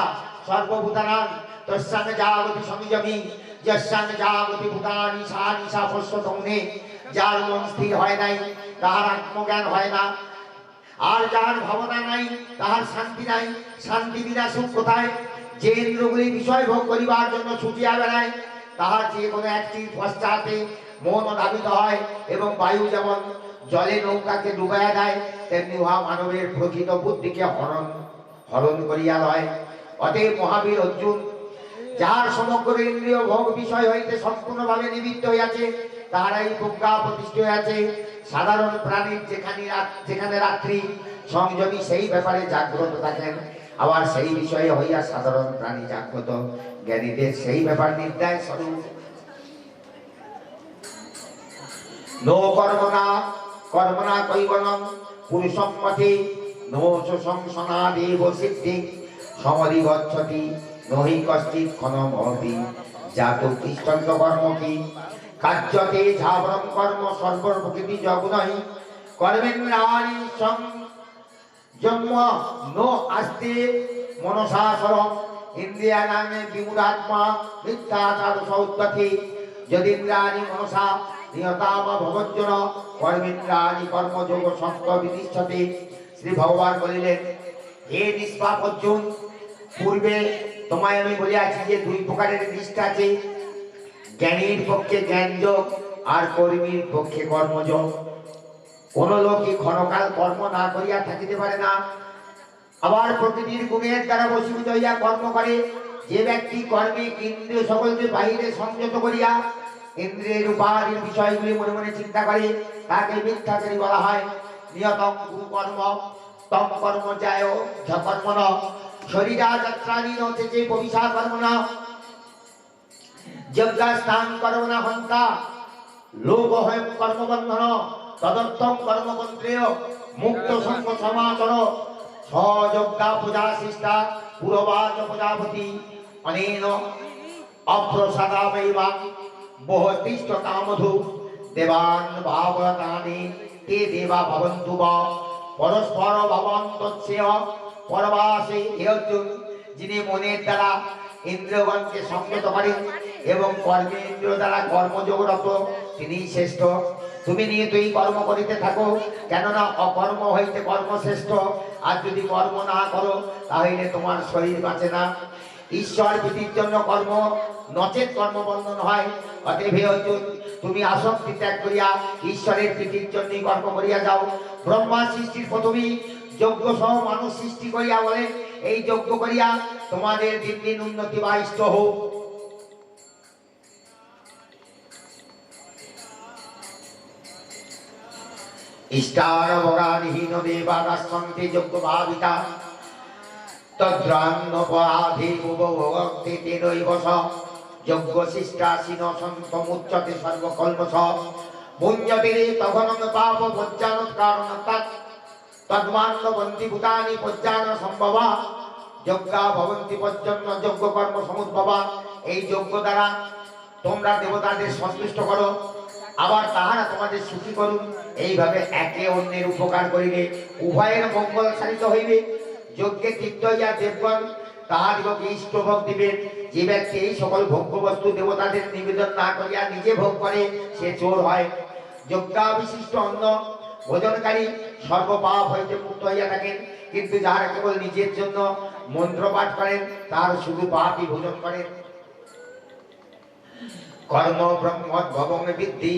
সর্বভূতানাং তস্যাং জাগতি সমিজমি যস্যাং জাগতি ভূতানি সা নিশা পশ্যতমনে। যার মন স্থির হয় নাই, তাহার আত্মজ্ঞান হয় না, আর যার ভাবনা নাই, তাহার শান্তি নাই। শান্তি বিনা সুখ কোথায়? যে ইন্দ্রগুলি বিষয় ভোগ করিবার জন্য ছুটিয়া বেড়ায়, তাহার যে কোনো একটি পশ্চাতে মন ধাবিত হয় এবং বায়ু যেমন জলে নৌকাকে ডুবাইয়া দেয়, তেমনি উহা মানবের প্রকৃত বুদ্ধিকে হরণ করিয়া লয়। অতএব মহাবীর অর্জুন, যাহার সমগ্র ইন্দ্রিয় ভোগ বিষয় হইতে সম্পূর্ণভাবে নিবৃত্ত হইয়াছে, তাহারাই প্রজ্ঞা প্রতিষ্ঠিত হইয়াছে। সাধারণ প্রাণীর যেখানে রাত্রি সংযমী সেই ব্যাপারে জাগ্রত থাকেন, আবার সেই বিষয়ে হইয়া সাধারণ প্রাণী জাগ্রত, জ্ঞানীদের সেই ব্যাপার নির্দায় স্বরূপ। নো কর্মণা কর্মণা কৈবলম পুরুষম মতে নো সংসনাদেব সিদ্ধি সমধি গচ্ছতি নহি কশ্চিৎ ক্ষণমহতি জাত তিষ্ঠন্ত কর্ম কি কার্যতে ঝাবরম কর্ম সর্বপ্রকৃতি জগুনহি কর্মেন্দ্রাণি জন্ম নো আস্তে মনসাসরম ইন্দ্রিয়াণাং বিমূঢ়াত্মা মিথ্যাচার সৌদ্ধতি যদিন্দ্রাণি মনসা নিয়তাম ভবজ্জন কর্মেন্দ্রাণি কর্মযোগ সত্য বিনিষ্ঠতে। শ্রী ভগবান বলিলেন, হে নিষ্পাপ অর্জুন, পূর্বে তোমায় আমি বলিয়াছি যে দুই প্রকারের নিষ্ঠা আছে, জ্ঞানীর পক্ষে জ্ঞানযোগ আর কর্মীর পক্ষে কর্মযোগ। কোন লোকই ক্ষণকাল কর্ম না করিয়া থাকিতে পারে না, আবার প্রকৃতির গুণের দ্বারা বশীভূত হইয়া কর্ম করে। যে ব্যক্তি কর্মে ইন্দ্রিয় সকলকে বাহিরে সংযত করিয়া ইন্দ্রিয়ের উপাধির বিষয়গুলি মনে মনে চিন্তা করে, তাকে মিথ্যাচারী বলা হয়। নিয়তং কুরু কর্ম তম কর্ম যায় ঝকর্মণ শরীরা যাত্রানি নচেতে ভবিষা কর্মণা যজ্ঞাস্থান কর্মণা হন্তা লোভ হয়ং কর্মবন্ধন তদর্থং কর্মকন্ত্রেয় মুক্ত সঙ্গ সমাচর সযজ্ঞা পূজা শিষ্টা পুরবাচ প্রজাপতি অনেন অপ্রসাদামৈবা বহুতিষ্ঠ কামধু দেবান ভাবতানি তে দেবা ভবন্তু বা পরস্পর ভবন্তস্য পরবাসে। হে অর্জুন, যিনি মনের দ্বারা ইন্দ্রিয়গণকে সংযত করেন এবং কর্মেন্দ্রিয় দ্বারা কর্মযোগরত, তিনি শ্রেষ্ঠ। তুমি নিয়তই কর্ম করিতে থাকো, কেননা অকর্ম হইতে কর্ম শ্রেষ্ঠ। আর যদি কর্ম না করো, তাহলে তোমার শরীর বাঁচে না। ঈশ্বর প্রীতির জন্য কর্ম, নচেত কর্মবন্ধন হয়। অতএব হে অর্জুন, তুমি আসক্তি ত্যাগ করিয়া ঈশ্বরের প্রীতির জন্য কর্ম করিয়া যাও। ব্রহ্মা সৃষ্টির প্রথমেই যজ্ঞ সহ মানুষ সৃষ্টি করিয়া বলেন, এই যজ্ঞ করিয়া তোমাদের দিন দিন উন্নতি বা ইষ্ট হোক। ইষ্টার ভগানহীন দেবাদাসন্তে যজ্ঞ ভাবিতা তদ্রান্নপরাধে ভুবভক্তি তেনৈব স যজ্ঞ শিষ্টাসীন সন্তমুচ্যতে সর্বকল্মষ পুণ্যতে তখনং পাপ পজ্জানত কারণতাৎ তদ্মান্নবন্তি ভূতানি পজ্জান সম্ভবা যজ্ঞা ভবন্তি পর্যন্ত যজ্ঞ কর্ম সমুদ্ভবা। এই যজ্ঞ দ্বারা তোমরা দেবতাদের সন্তুষ্ট করো, আবার তাহারা তোমাদের সুখী করুন। এইভাবে একে অন্যের উপকার করিলে উভয়ের মঙ্গল সাধিত হইবে। যজ্ঞে তৃপ্ত হইয়া দেবগণ তাহাদিগকে ইষ্টভোগ দিবেন। যে ব্যক্তি এই সকল ভোগ্য বস্তু দেবতাদের নিবেদন না করিয়া নিজে ভোগ করে সে চোর হয়। যজ্ঞাবিশিষ্ট অন্ন ভোজনকারী সর্বপাপ হইতে মুক্ত হইয়া থাকেন, কিন্তু যারা কেবল নিজের জন্য মন্ত্র পাঠ করেন তার শুধু পাপই ভোজন করেন। কর্ম ব্রহ্মোদ্ভবং বিদ্ধি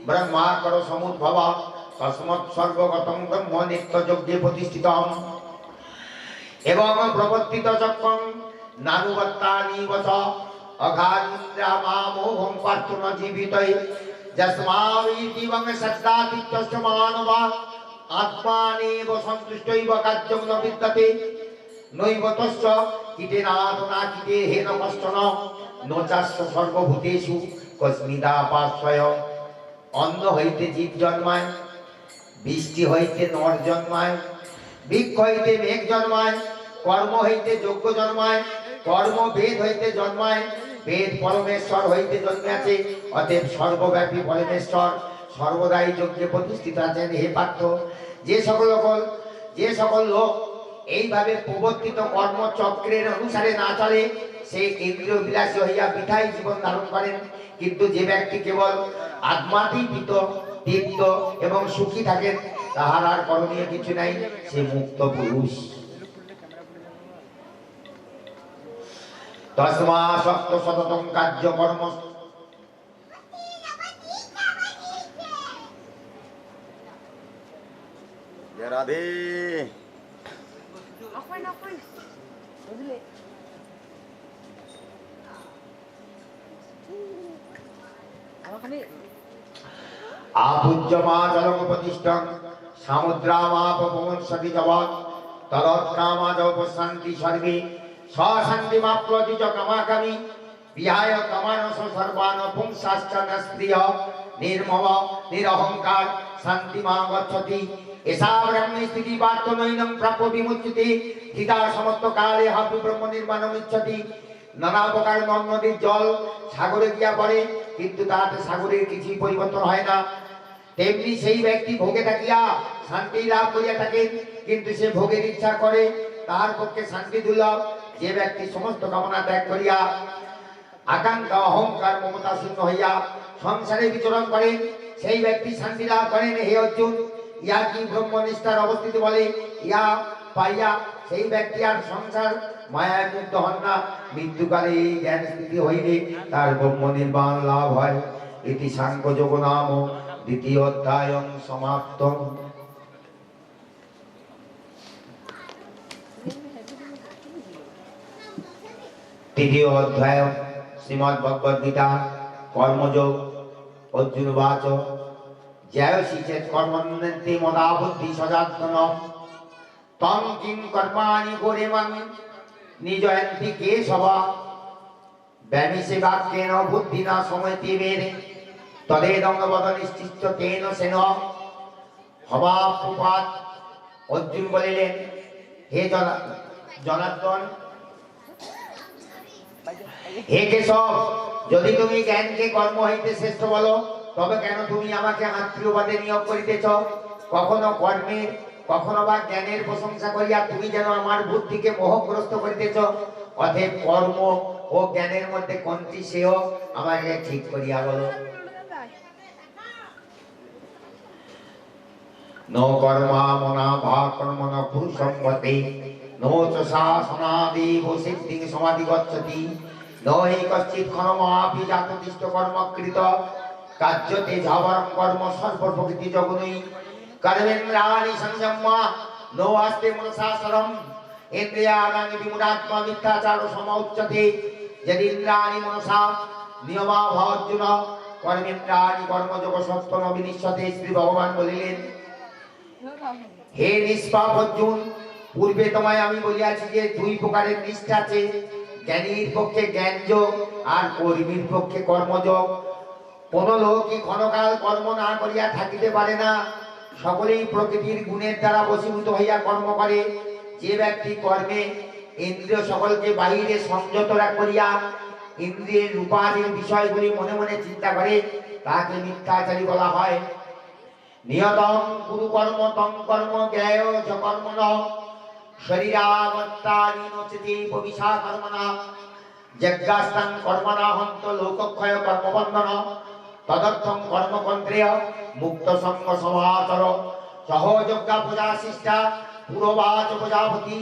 ব্রহ্মাকর সমুদ্ভব তস্মৎ সর্বগতং ব্রহ্ম নিত্য যজ্ঞে প্রতিষ্ঠিতম এবং প্রবর্তিত চক্রং নানুবত্তানি বচ অঘানিন্দ্রামামোহং পার্থুন জীবিতৈ যস্মাবিদিবং সত্তাতিত্যস্য মানব আত্মানেব সন্তুষ্টৈব কার্যং ন বিদ্যতে নৈব তস্য কীটেনাদনা কীটে হেন কষ্টন ন চাস্য সর্বভূতেষু কস্মিদাপাশ্রয়। অন্ন হইতে জীব জন্মায়, বৃষ্টি হইতে নর জন্মায়, বৃক্ষ হইতে মেঘ জন্মায়, কর্ম হইতে যজ্ঞ জন্মায়, কর্ম বেদ হইতে জন্মায়, বেদ পরমেশ্বর হইতে জন্মিয়াছে। অতএব সর্বব্যাপী পরমেশ্বর সর্বদাই যজ্ঞে প্রতিষ্ঠিত আছেন। হে পার্থ, যে সকল লোক এইভাবে প্রবর্তিত কর্মচক্রের অনুসারে না চলে সে ইন্দ্রিয় বিলাসী হইয়া বৃথাই জীবন ধারণ করেন। কিন্তু যে ব্যক্তি কেবল আত্মাতীত তৃপ্ত এবং সুখী থাকেন তাহার আর করণীয় কিছু নাই, সে মুক্ত পুরুষ। তস্মা সত্য সততং কার্য কর্ম রাধে আপূজ্যমাচলং প্রতিষ্ঠং সামুদ্রামাপবংশতি জগৎ তদৎকামাদৌপশান্তি সর্বে সশান্তিমাপ্নोति চ কামাকামি বিহায় কামানস সর্বান পুংসাশ্চ নস্প্রিয় নির্মম নিরহংকার শান্তিমা গচ্ছতি এষা ব্রহ্মে স্থিতি পার্থ নৈনং প্রাপ্য বিমুচ্যতে হিতা সমস্ত কালে হাপি ব্রহ্ম নির্মাণমিচ্ছতি। নানা প্রকার নদীর জল সাগরে গিয়া পড়ে, কিন্তু তাতে সাগরের কিছুই পরিবর্তন হয় না। তেমনি সেই ব্যক্তি ভোগে থাকিয়া শান্তি লাভ করিয়া থাকেন, কিন্তু সে ভোগের ইচ্ছা করে তাহার পক্ষে শান্তি দুর্লভ। যে ব্যক্তি সমস্ত কামনা ত্যাগ করিয়া আকাঙ্ক্ষা অহংকার মমতা শূন্য হইয়া সংসারে বিচরণ করেন সেই ব্যক্তি শান্তি লাভ করেন। হে অর্জুন, ইয়া কি ব্রহ্মনিষ্ঠার অবস্থিতি বলে? ইয়া পাইয়া সেই ব্যক্তি আর সংসার মায়ায় মুক্ত হন না। মৃত্যুকালে এই জ্ঞান স্থিতি হইলে তার ব্রহ্ম নির্বাণ লাভ হয়। এটি সাংখ্য যোগ নাম দ্বিতীয় অধ্যায় সমাপ্ত। তৃতীয় অধ্যায় শ্রীমদ্ ভগবদ গীতা কর্মযোগ। অর্জুন বাচ জ্যায়সি চেৎ কর্মণ্যন্তে মদা বুদ্ধি সজাতন তং কিং কর্মাণি করেমং নিজয়ন্তি কেশব ব্যামিষে বাক্যেন বুদ্ধিনা সময়তি বেদে তদেদং বদ নিশ্চিত তেন সেন হবাপ্রপাত। অর্জুন বলিলেন, হে জনার্দন, হে কেশব, যদি তুমি জ্ঞানকে কর্ম হইতে শ্রেষ্ঠ বলো তবে কেন তুমি আমাকে আত্মীয়বাদে নিয়োগ করিতেছ? কখনো কর্মের কখনো বা জ্ঞানের প্রশংসা করিয়া তুমি যেন আমার বুদ্ধিকে মোহগ্রস্ত করিতেছ। অতএব কর্ম ও জ্ঞানের মধ্যে কোনটি সেও আমাকে ঠিক করিয়া বলো। নো কর্মা মনা ভা কর্ম ন পুরুষম্বতে নো চ শাসনাদেব সিদ্ধিং সমাধি গচ্ছতি নো হি কশ্চিৎ ক্ষণমাপি জাততিষ্ঠ কর্মকৃত কার্যতে যাবরং কর্ম সর্বপ্রকৃতি জগনই কর্মেন্দ্রাণি সংযম্য নো আস্তে মনসাসরম ইন্দ্রিয়াণি বিমূঢ়াত্মা মিথ্যাচার সমউচ্যতে যদিন্দ্রাণি মনসা নিয়মা ভবর্জুন কর্মেন্দ্রাণি কর্মযোগ সত্যম বিনিশ্যতে শ্রী ভগবান বলিলেন হে নিষ্পাপ অর্জুন পূর্বে তোমায় আমি বলিয়াছি যে দুই প্রকারের নিষ্ঠা আছে জ্ঞানীর পক্ষে জ্ঞানযোগ আর কর্মীর পক্ষে কর্মযোগ কোন লোকই ক্ষণকাল কর্ম না করিয়া থাকিতে পারে না সকলেই প্রকৃতির গুণের দ্বারা বশীভূত হইয়া কর্ম করে যে ব্যক্তি কর্মে ইন্দ্রিয় সকলকে বাহিরে সংযত করিয়া ইন্দ্রিয়ের রূপাদির বিষয়গুলি মনে মনে চিন্তা করে তাকে মিথ্যাচারী বলা হয় নিয়তং গুরু কর্ম তং কর্ম জ্ঞেয় চ কর্মণ শরীরাবত্তানি নচেতি পবিশা কর্মণা যজ্ঞাস্তাং কর্মণা হন্ত লোকক্ষয় কর্মবন্ধন তদর্থং কর্মকন্ত্রেয় মুক্ত সঙ্গ সমাচর সহযজ্ঞা পূজা শিষ্টা পুরবাচ প্রজাপতি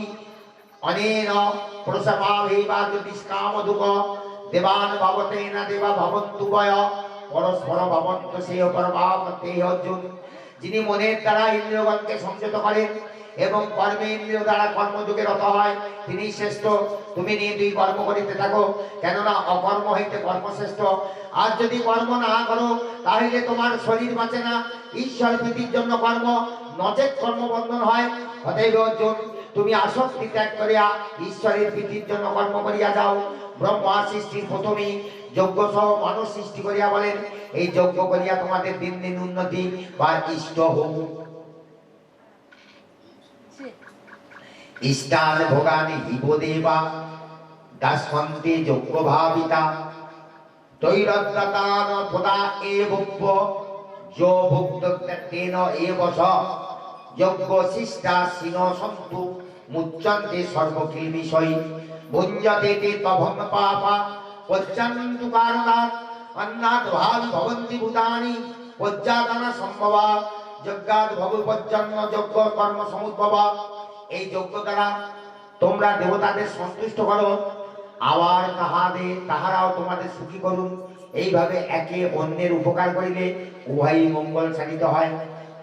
অনেন প্রসভাবেবাদুষ্কাম দুঃখ দেবান ভবতেন দেবা ভবন্তু বয় পরস্পর ভবন্ত সেয় পরমাপতে অর্জুন যিনি মনের দ্বারা ইন্দ্রিয়গণকে সংযত করেন এবং কর্মে ইন্দ্রিয় দ্বারা কর্মযোগে রত হয় তিনি শ্রেষ্ঠ তুমি নিয়ে দুই কর্ম করিতে থাকো কেননা অকর্ম হইতে কর্মশ্রেষ্ঠ আর যদি কর্ম না করো তাহলে তোমার শরীর বাঁচে না ঈশ্বর প্রীতির জন্য কর্ম নচেত কর্মবন্ধন হয় অতএব অর্জুন তুমি আসক্তি ত্যাগ করিয়া ঈশ্বরের প্রীতির জন্য কর্ম করিয়া যাও ব্রহ্মা সৃষ্টির প্রথমেই যজ্ঞ সহ মানুষ সৃষ্টি করিয়া বলেন এই যজ্ঞ করিয়া তোমাদের দিন দিন উন্নতি বা ইষ্ট হোক ইষ্টান ভোগানি হিবদেবা দাসন্তে যজ্ঞ ভাবিতা তৈরদ্দাতান পদা এবব্য যো ভুক্তেন এবস যজ্ঞ শিষ্টা সিন সন্তু মুচ্যন্তে সর্বকিল বিষয় ভুঞ্জতে তে তভম পাপা পজ্জান্তু কারণাৎ অন্নাৎ ভাবি ভবন্তি ভূতানি পজ্জাতনা সম্ভবা যজ্ঞাৎ ভব পজ্জন্য যজ্ঞ কর্ম সমুদ্ভবা এই যজ্ঞ দ্বারা তোমরা দেবতাদের সন্তুষ্ট করো আবার তাহারাও তোমাদের সুখী করুন এইভাবে একে অন্যের উপকার করিলে উভয়ই মঙ্গল সাধিত হয়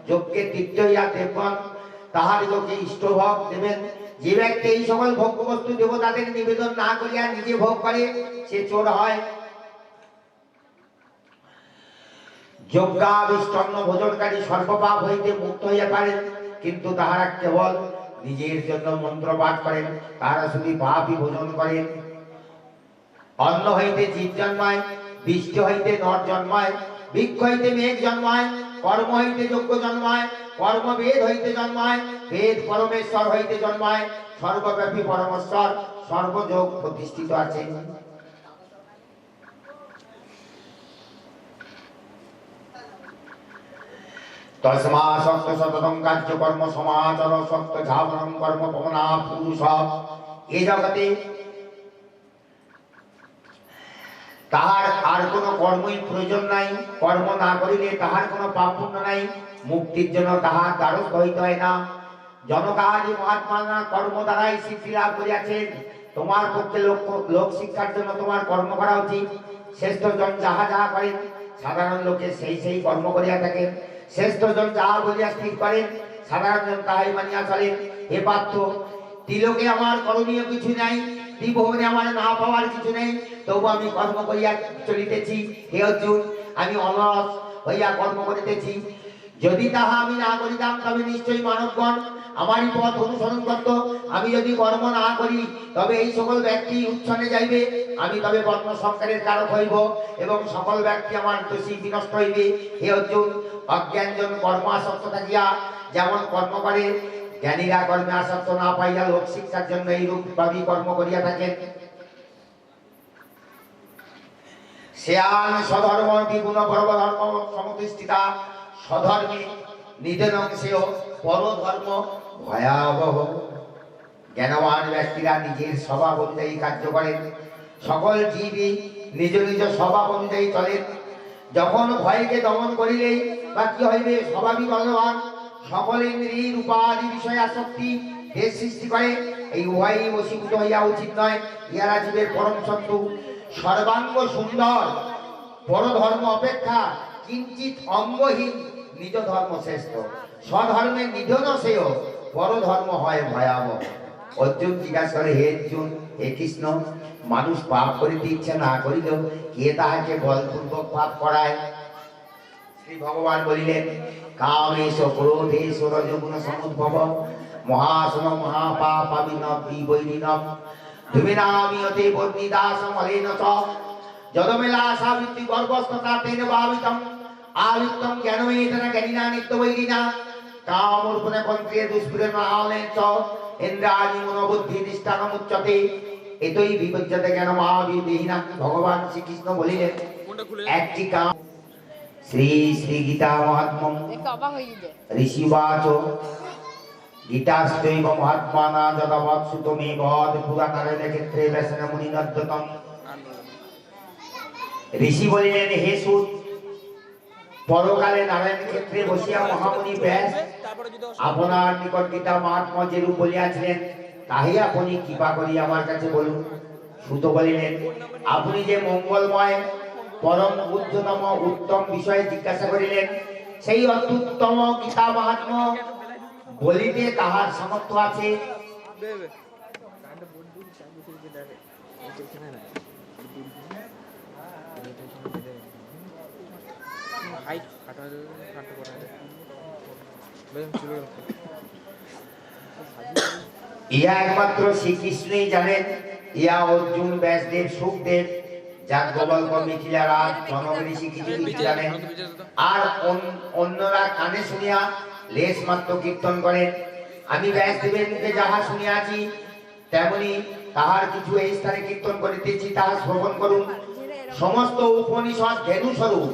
যজ্ঞে তৃপ্ত হইয়া দেবগণ তাহাদিগকে ইষ্টভোগ দেবেন যে ব্যক্তি এই সকল ভোগ্য বস্তু দেবতাদের নিবেদন না করিয়া নিজে ভোগ করে সে চোর হয় যজ্ঞাবিষ্টন্ন ভোজনকারী সর্বপাপ হইতে মুক্ত হইয়া পারেন কিন্তু তাহারা কেবল নিজের জন্য মন্ত্র পাঠ করেন তাহারা শুধু পাপই ভোজন করেন অন্ন হইতে জীব জন্মায় বৃষ্টি হইতে নর জন্মায় বৃক্ষ হইতে মেঘ জন্মায় কর্ম হইতে যজ্ঞ জন্মায় কর্ম বেদ হইতে জন্মায় বেদ পরমেশ্বর হইতে জন্মায় সর্বব্যাপী পরমেশ্বর সর্বযোগ প্রতিষ্ঠিত আছে তস্মা সত্য সততং কার্য কর্ম সমাচর সত্য ঝাবরং কর্ম পবনা পুরুষ এই জগতে তাহার আর কোনো কর্মই প্রয়োজন নাই কর্ম না করিলে তাহার কোনো পাপ পুণ্য নাই মুক্তির জন্য তাহার দ্বারস্থ হইতে হয় না জনকাদি মহাত্মা কর্ম দ্বারাই সিদ্ধি লাভ করিয়াছেন তোমার পক্ষে লোক শিক্ষার জন্য তোমার কর্ম করা উচিত শ্রেষ্ঠজন যাহা যাহা করেন সাধারণ লোকে সেই কর্ম করিয়া থাকেন শ্রেষ্ঠজন যাহা বলিয়া স্থির করেন সাধারণজন তাহাই মানিয়া চলেন হে পার্থ তিলোকে আমার করণীয় কিছু নাই ত্রিভুবনে আমার না পাওয়ার কিছু নেই তবু আমি কর্ম করিয়া চলিতেছি হে অর্জুন আমি অলস হইয়া কর্ম করিতেছি যদি তাহা আমি না করিতাম তবে নিশ্চয়ই মানবগণ আমারই পথ অনুসরণ করত আমি যদি কর্ম না করি তবে এই সকল ব্যক্তি উচ্ছনে যাইবে আমি তবে বর্ণ সংস্কারের কারক হইব এবং সকল ব্যক্তি আমার দোষী বিনষ্ট হইবে হে অর্জুন অজ্ঞানজন কর্ম আসক্ত থাকিয়া যেমন কর্ম করে জ্ঞানীরা কর্মে আসক্ত না পাইয়া লোক শিক্ষার জন্য এইরূপ ভাবে কর্ম করিয়া থাকেন শ্যান স্বধর্ম দ্বিগুণ পরধর্ম সমতিষ্ঠিতা স্বধর্মে নিধনংশেও পরধর্ম ভয়াবহ জ্ঞানবান ব্যক্তিরা নিজের স্বভাব অনুযায়ী কার্য করেন সকল জীবই নিজ নিজ স্বভাব অনুযায়ী চলেন যখন ভয়কে দমন করিলেই বা কি হইবে স্বাভাবিক ভগবান সকল ইন্দ্রিয় রূপাদি বিষয় আসক্তি দেশ সৃষ্টি করে এই উভয়ই বশীভূত হইয়া উচিত নয় ইহারা জীবের পরম শত্রু সর্বাঙ্গ সুন্দর পরধর্ম অপেক্ষা কিঞ্চিত অঙ্গহীন নিজ ধর্ম শ্রেষ্ঠ, স্বধর্মের নিধন সেও পরধর্ম হয় ভয়াবহ। অর্জুন জিজ্ঞাসা করে, হে অর্জুন, হে কৃষ্ণ, মানুষ পাপ করিতে ইচ্ছা না করিলেও কে তাহাকে বলপূর্বক পাপ করায়? শ্রী ভগবান বলিলেন, কামেশ ক্রোধেশ রজগুণ সমুদ্ভব মহাসন মহাপাপাবিনব বিবৈরিণব ধুমিনামিয়তে বর্ণিদাসম হলেন চ যদমেলাসাবৃত্তি গর্ভস্থতা তেন ভাবিতম আবিত্তম জ্ঞানমেতন জ্ঞানিনা নিত্যবৈরিণা কামরূপনে কন্ত্রিয়ে দুষ্প্রেম আলেন চ ইন্দ্রাণি মনোবুদ্ধি নিষ্ঠানমুচ্যতে এতই বিপজ্যতে জ্ঞান মহাবিদেহিনা। ভগবান শ্রীকৃষ্ণ বলিলেন, একটি কাম শ্রী শ্রী গীতা মহাত্ম্যম দেখে অবাক হয়ে যায়। ঋষিবাচ গীতাশ্চৈব মহাত্মানা যদবৎসুতমে বদ পুরাণারেণ ক্ষেত্রে ব্যসন মুনিনদ্যতম। ঋষি বলিলেন, হে সুত, পরকালে নারায়ণ ক্ষেত্রে বসিয়া মহামুনি ব্যাস আপনার নিকট গীতা মহাত্ম যেরূপ বলিয়াছিলেন তাহাই আপনি কৃপা করি আমার কাছে বলুন। সুত বলিলেন, আপনি যে মঙ্গলময় পরম বুদ্ধতম উত্তম বিষয়ে জিজ্ঞাসা করিলেন, সেই অত্যুত্তম গীতা মহাত্ম বলিতে তাহার সামর্থ্য আছে। ইহা একমাত্র শ্রীকৃষ্ণই জানেন। ইহা অর্জুন, ব্যাসদেব, সুখদেব, যাজ্ঞবল্ক্য, মিথিলা রাজ, জনক ঋষি কিছু কিছু জানেন। আর অন্যরা কানে শুনিয়া লেশ মাত্র কীর্তন করেন। আমি ব্যাসদেবের মুখে যাহা শুনিয়াছি তেমনি তাহার কিছু এই স্থানে কীর্তন করিতেছি, তাহা শ্রবণ করুন। সমস্ত উপনিষদ ধেনু স্বরূপ।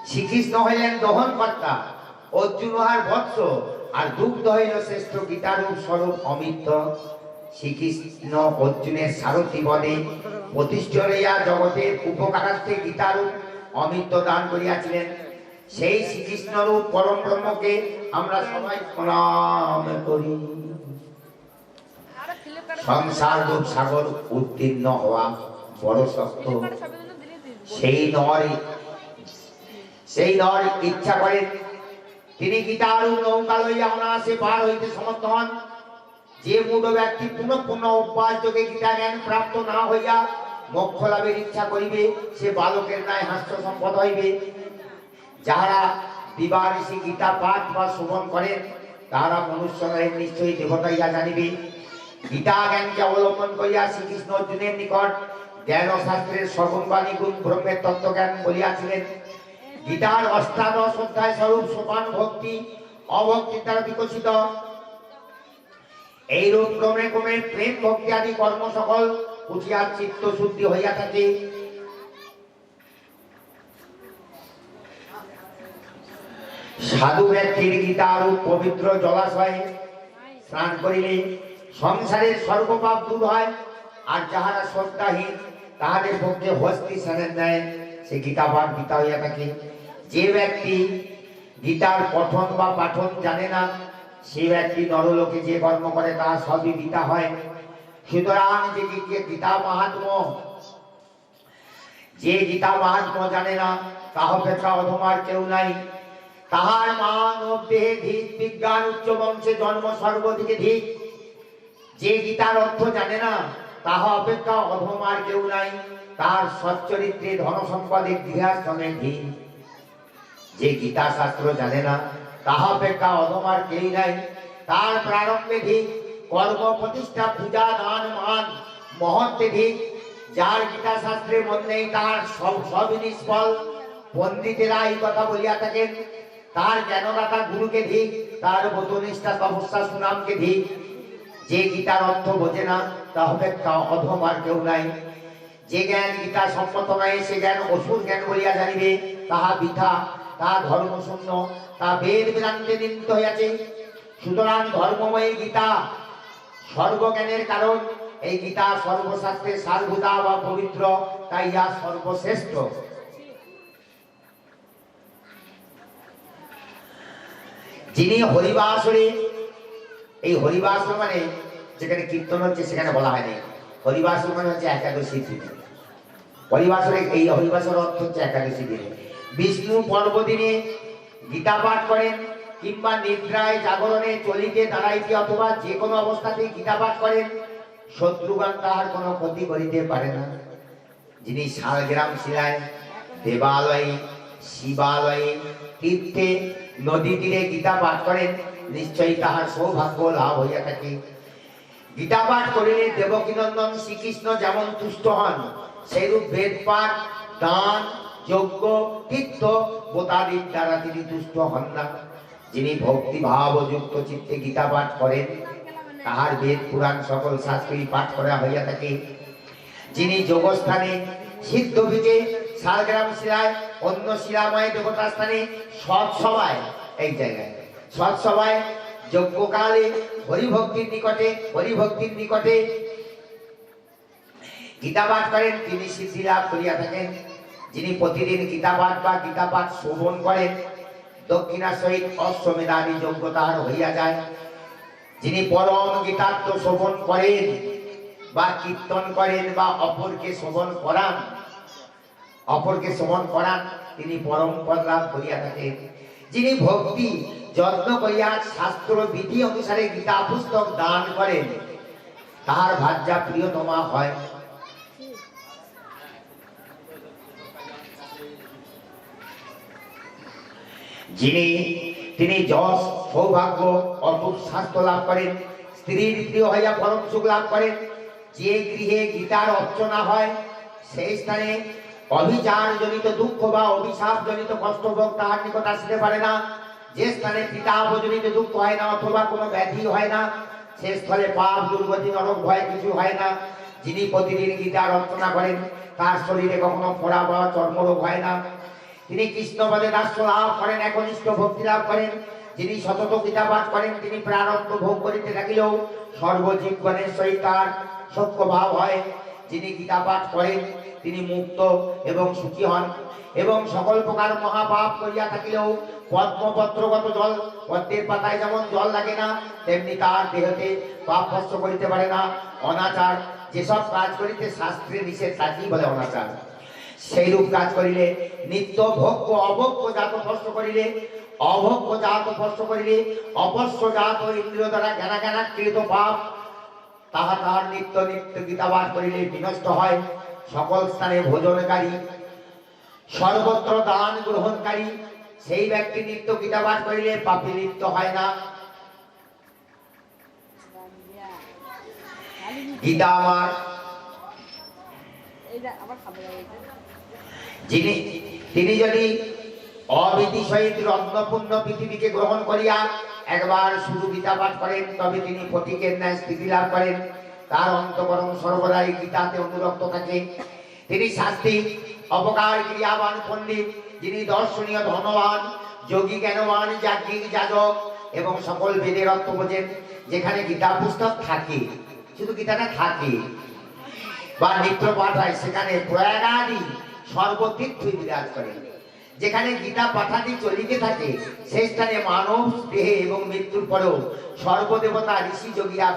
শ্রীকৃষ্ণ হইলেন দহন কর্তা, অর্জুন উহার বৎস, আর দুগ্ধ হইল শ্রেষ্ঠ গীতারূপ স্বরূপ অমিত্র। শ্রীকৃষ্ণ অর্জুনের সারথি পদে প্রতিষ্ঠিত হইয়া জগতের উপকারার্থে গীতারূপ অমিত্র দান করিয়াছিলেন। সেই শ্রীকৃষ্ণরূপ পরম ব্রহ্মকে আমরা সবাই প্রণাম করি। সংসার রূপ সাগর উত্তীর্ণ হওয়া বড় শক্ত। সেই নর ইচ্ছা করেন তিনি গীতারূপ নৌকা লইয়া অনায়াসে পার হইতে সমর্থ হন। যে মূঢ় ব্যক্তি পুনঃ পুনঃ অভ্যাস যোগে গীতা জ্ঞান প্রাপ্ত না হইয়া মোক্ষ লাভের ইচ্ছা করিবে, সে বালকের ন্যায় হাস্য সম্পদ হইবে। যাহারা দিবানিশি গীতা পাঠ বা শ্রবণ করেন তাহারা মনুষ্য নয়, নিশ্চয়ই দেবতা ইহা জানিবে। গীতা জ্ঞানকে অবলম্বন করিয়া শ্রীকৃষ্ণ অর্জুনের নিকট জ্ঞান ও শাস্ত্রের সর্ববাণী গুণ ব্রহ্মের তত্ত্বজ্ঞান বলিয়াছিলেন। গীতার অষ্টাদশ অধ্যায় স্বরূপ সোপান ভক্তি অভক্তি দ্বারা বিকশিত। এইরূপ ক্রমে ক্রমে প্রেম ভক্তি আদি কর্ম সকল উঠিয়া চিত্ত শুদ্ধি হইয়া থাকে। সাধু ব্যক্তির গীতারূপ পবিত্র জলাশয়ে স্নান করিলে সংসারের সর্বপাপ দূর হয়। আর যাহারা শ্রদ্ধাহীন তাহাদের পক্ষে হস্তি স্নানের ন্যায় সে গীতা পাঠ গীতা হইয়া থাকে। যে ব্যক্তি গীতার পঠন বা পাঠন জানে না, সে ব্যক্তি নরলোকে যে কর্ম করে তাহা সবই গীতা হয়। সুতরাং যে গীতা মাহাত্ম্য জানে না তাহা অপেক্ষা অধমার কেউ নাই। তাহার মানব দেহে ধিক, বিজ্ঞান উচ্চ বংশে জন্ম সর্বদিকে ধিক। যে গীতার অর্থ জানে না তাহা অপেক্ষা অধমার কেউ নাই। তার সচ্চরিত্রে ধন সম্পদে গৃহাশ্রমে ধিক। যে গীতা শাস্ত্র জানে না তাহা অপেক্ষা অধমার কেউ নাই। তার প্রারম্ভে ধিক, কর্ম প্রতিষ্ঠা পূজা দান মান মহত্বে ধিক। যার গীতা শাস্ত্রে মন নেই তার সবই নিষ্ফল। পণ্ডিতেরা এই কথা বলিয়া থাকেন। তার জ্ঞানদাতা গুরুকে ধিক, তার বোধনিষ্ঠা তপস্যা সুনামকে ধিক। যে গীতার অর্থ বোঝে না তা অপেক্ষা অধম আর কেউ নাই। যে জ্ঞান গীতা সম্মত নয় সে জ্ঞান অসুর জ্ঞান বলিয়া জানিবে, তাহা বৃথা, তা ধর্মশূন্য, তা বেদ বেদান্তে নিন্দিত হইয়াছে। সুতরাং ধর্মময়ী গীতা সর্বজ্ঞানের কারণ। এই গীতা সর্বশাস্ত্রের সারভূতা বা পবিত্র, তাই ইহা সর্বশ্রেষ্ঠ। যিনি হরিবাসরে, এই হরিবাসর মানে যেখানে কীর্তন হচ্ছে সেখানে বলা হয়নি। হরিবাসর মানে হচ্ছে একাদশী দিনে। হরিবাসরে এই হরিবাসর অর্থ হচ্ছে একাদশী দিনে। বিষ্ণু পর্বদিনে গীতা পাঠ করেন কিংবা নিদ্রায় জাগরণে চলিতে দাঁড়াইতে অথবা যে কোনো অবস্থাতেই গীতা পাঠ করেন, শত্রুগণ তাহার কোনো ক্ষতি করিতে পারে না। যিনি শালগ্রাম শিলায়, দেবালয়ে, শিবালয়ে, তীর্থে, নদী তীরে গীতা পাঠ করেন, নিশ্চয়ই তাহার সৌভাগ্য লাভ হইয়া থাকে। গীতা পাঠ করিলে দেবকীনন্দন শ্রীকৃষ্ণ যেমন তুষ্ট হন, সেইরূপ বেদ পাঠ, দান, যজ্ঞ, তীর্থ, বোতাদির দ্বারা তিনি তুষ্ট হন না। যিনি ভক্তি ভাব যুক্ত চিত্তে গীতা পাঠ করেন, তাহার বেদ পুরাণ সকল শাস্ত্রই পাঠ করা হইয়া থাকে। যিনি যোগস্থানে, সিদ্ধবীজে, শালগ্রাম শিলায়, অন্য শিলাময় দেবতা স্থানে, সৎসভায়, এই জায়গায় সৎসভায় যজ্ঞকালে হরিভক্তির নিকটে গীতা পাঠ করেন, তিনি সিদ্ধি লাভ করিয়া থাকেন। যিনি প্রতিদিন গীতা পাঠ বা গীতা পাঠ শ্রবণ করেন, দক্ষিণার সহিত অশ্বমেধাদি যজ্ঞ তাহার হইয়া যায়। যিনি পরম গীতার্থ শ্রবণ করেন বা কীর্তন করেন বা অপরকে শ্রবণ করান, তিনি পরম পদ লাভ করিয়া থাকেন। যিনি ভক্তি যত্ন করিয়া শাস্ত্র বিধি অনুসারে গীতা পুস্তক দান করেন, তাহার ভার্যা প্রিয়তমা হয়। তিনি যশ, সৌভাগ্য, অটুট স্বাস্থ্য লাভ করেন, স্ত্রীর প্রিয় হইয়া পরম সুখ লাভ করেন। যে গৃহে গীতার অর্চনা হয়, সেই স্থানে অভিচার জনিত দুঃখ বা অভিশাপ জনিত কষ্টভোগ তাহার নিকট আসতে পারে না। যে স্থানে পিতাপ জনিত দুঃখ হয় না অথবা কোনো ব্যাধি হয় না, সে স্থলে পাপ, দুর্গতি, নরক ভয় কিছু হয় না। যিনি প্রতিদিন গীতার অর্চনা করেন, তার শরীরে কখনো ফোড়া বা চর্মরোগ হয় না। তিনি কৃষ্ণপদে দাস্য লাভ করেন, একনিষ্ঠ ভক্তি লাভ করেন। যিনি সতত গীতা পাঠ করেন, তিনি প্রারব্ধ ভোগ করিতে থাকিলেও সর্বজীবগণের সহিত তার সত্য ভাব হয়। যিনি গীতা পাঠ করেন, তিনি মুক্ত এবং সুখী হন এবং সকল প্রকার মহাপাপ করিয়া থাকিলেও পদ্মপত্রগত জল, পদ্মের পাতায় যেমন জল লাগে না, তেমনি তার দেহতে পাপ স্পর্শ করিতে পারে না। অনাচার যেসব কাজ করিতে শাস্ত্রে নিষেধ, তাকেই বলে অনাচার। সেইরূপ কাজ করিলে, নিত্য ভোগ্য অভোগ্য জাত স্পর্শ করিলে, অপস্য জাত ইন্দ্রিয় দ্বারা জ্ঞানাকৃত পাপ, তাহা তাহার নিত্য গীতা পাঠ করিলে বিনষ্ট হয়। সকল স্থানে ভোজনকারী, সর্বত্র দান গ্রহণকারী সেই ব্যক্তি নিত্য গীতা পাঠ করিলে পাপী লিপ্ত হয় না। গীতা আমার তিনি যদি অবিধি সহিত রত্নপূর্ণ পৃথিবীকে গ্রহণ করিয়া একবার শুধু গীতা পাঠ করেন, তবে তিনি ফটিকের ন্যায় স্থিতি লাভ করেন। তার অন্তঃকরণ সর্বদাই গীতাতে অনুরক্ত থাকে। তিনি শাস্ত্রিক, অপকার ক্রিয়াবান পণ্ডিত, যিনি দর্শনীয়, ধনবান, যোগী, জ্ঞানবান, যাজ্ঞিক, যাজক এবং সকল বেদের অর্থ বোঝেন। যেখানে গীতা পুস্তক থাকে, শুধু গীতাটা থাকে বা নিত্য পাঠ হয়, সেখানে প্রয়াগাদি সর্বতীর্থই বিরাজ করে। যেখানে গীতা পাঠাদি চলিতে থাকে, সেই স্থানে মানব দেহে এবং মৃত্যুর পরেও সর্বদেবতা, ঋষি, যোগীরা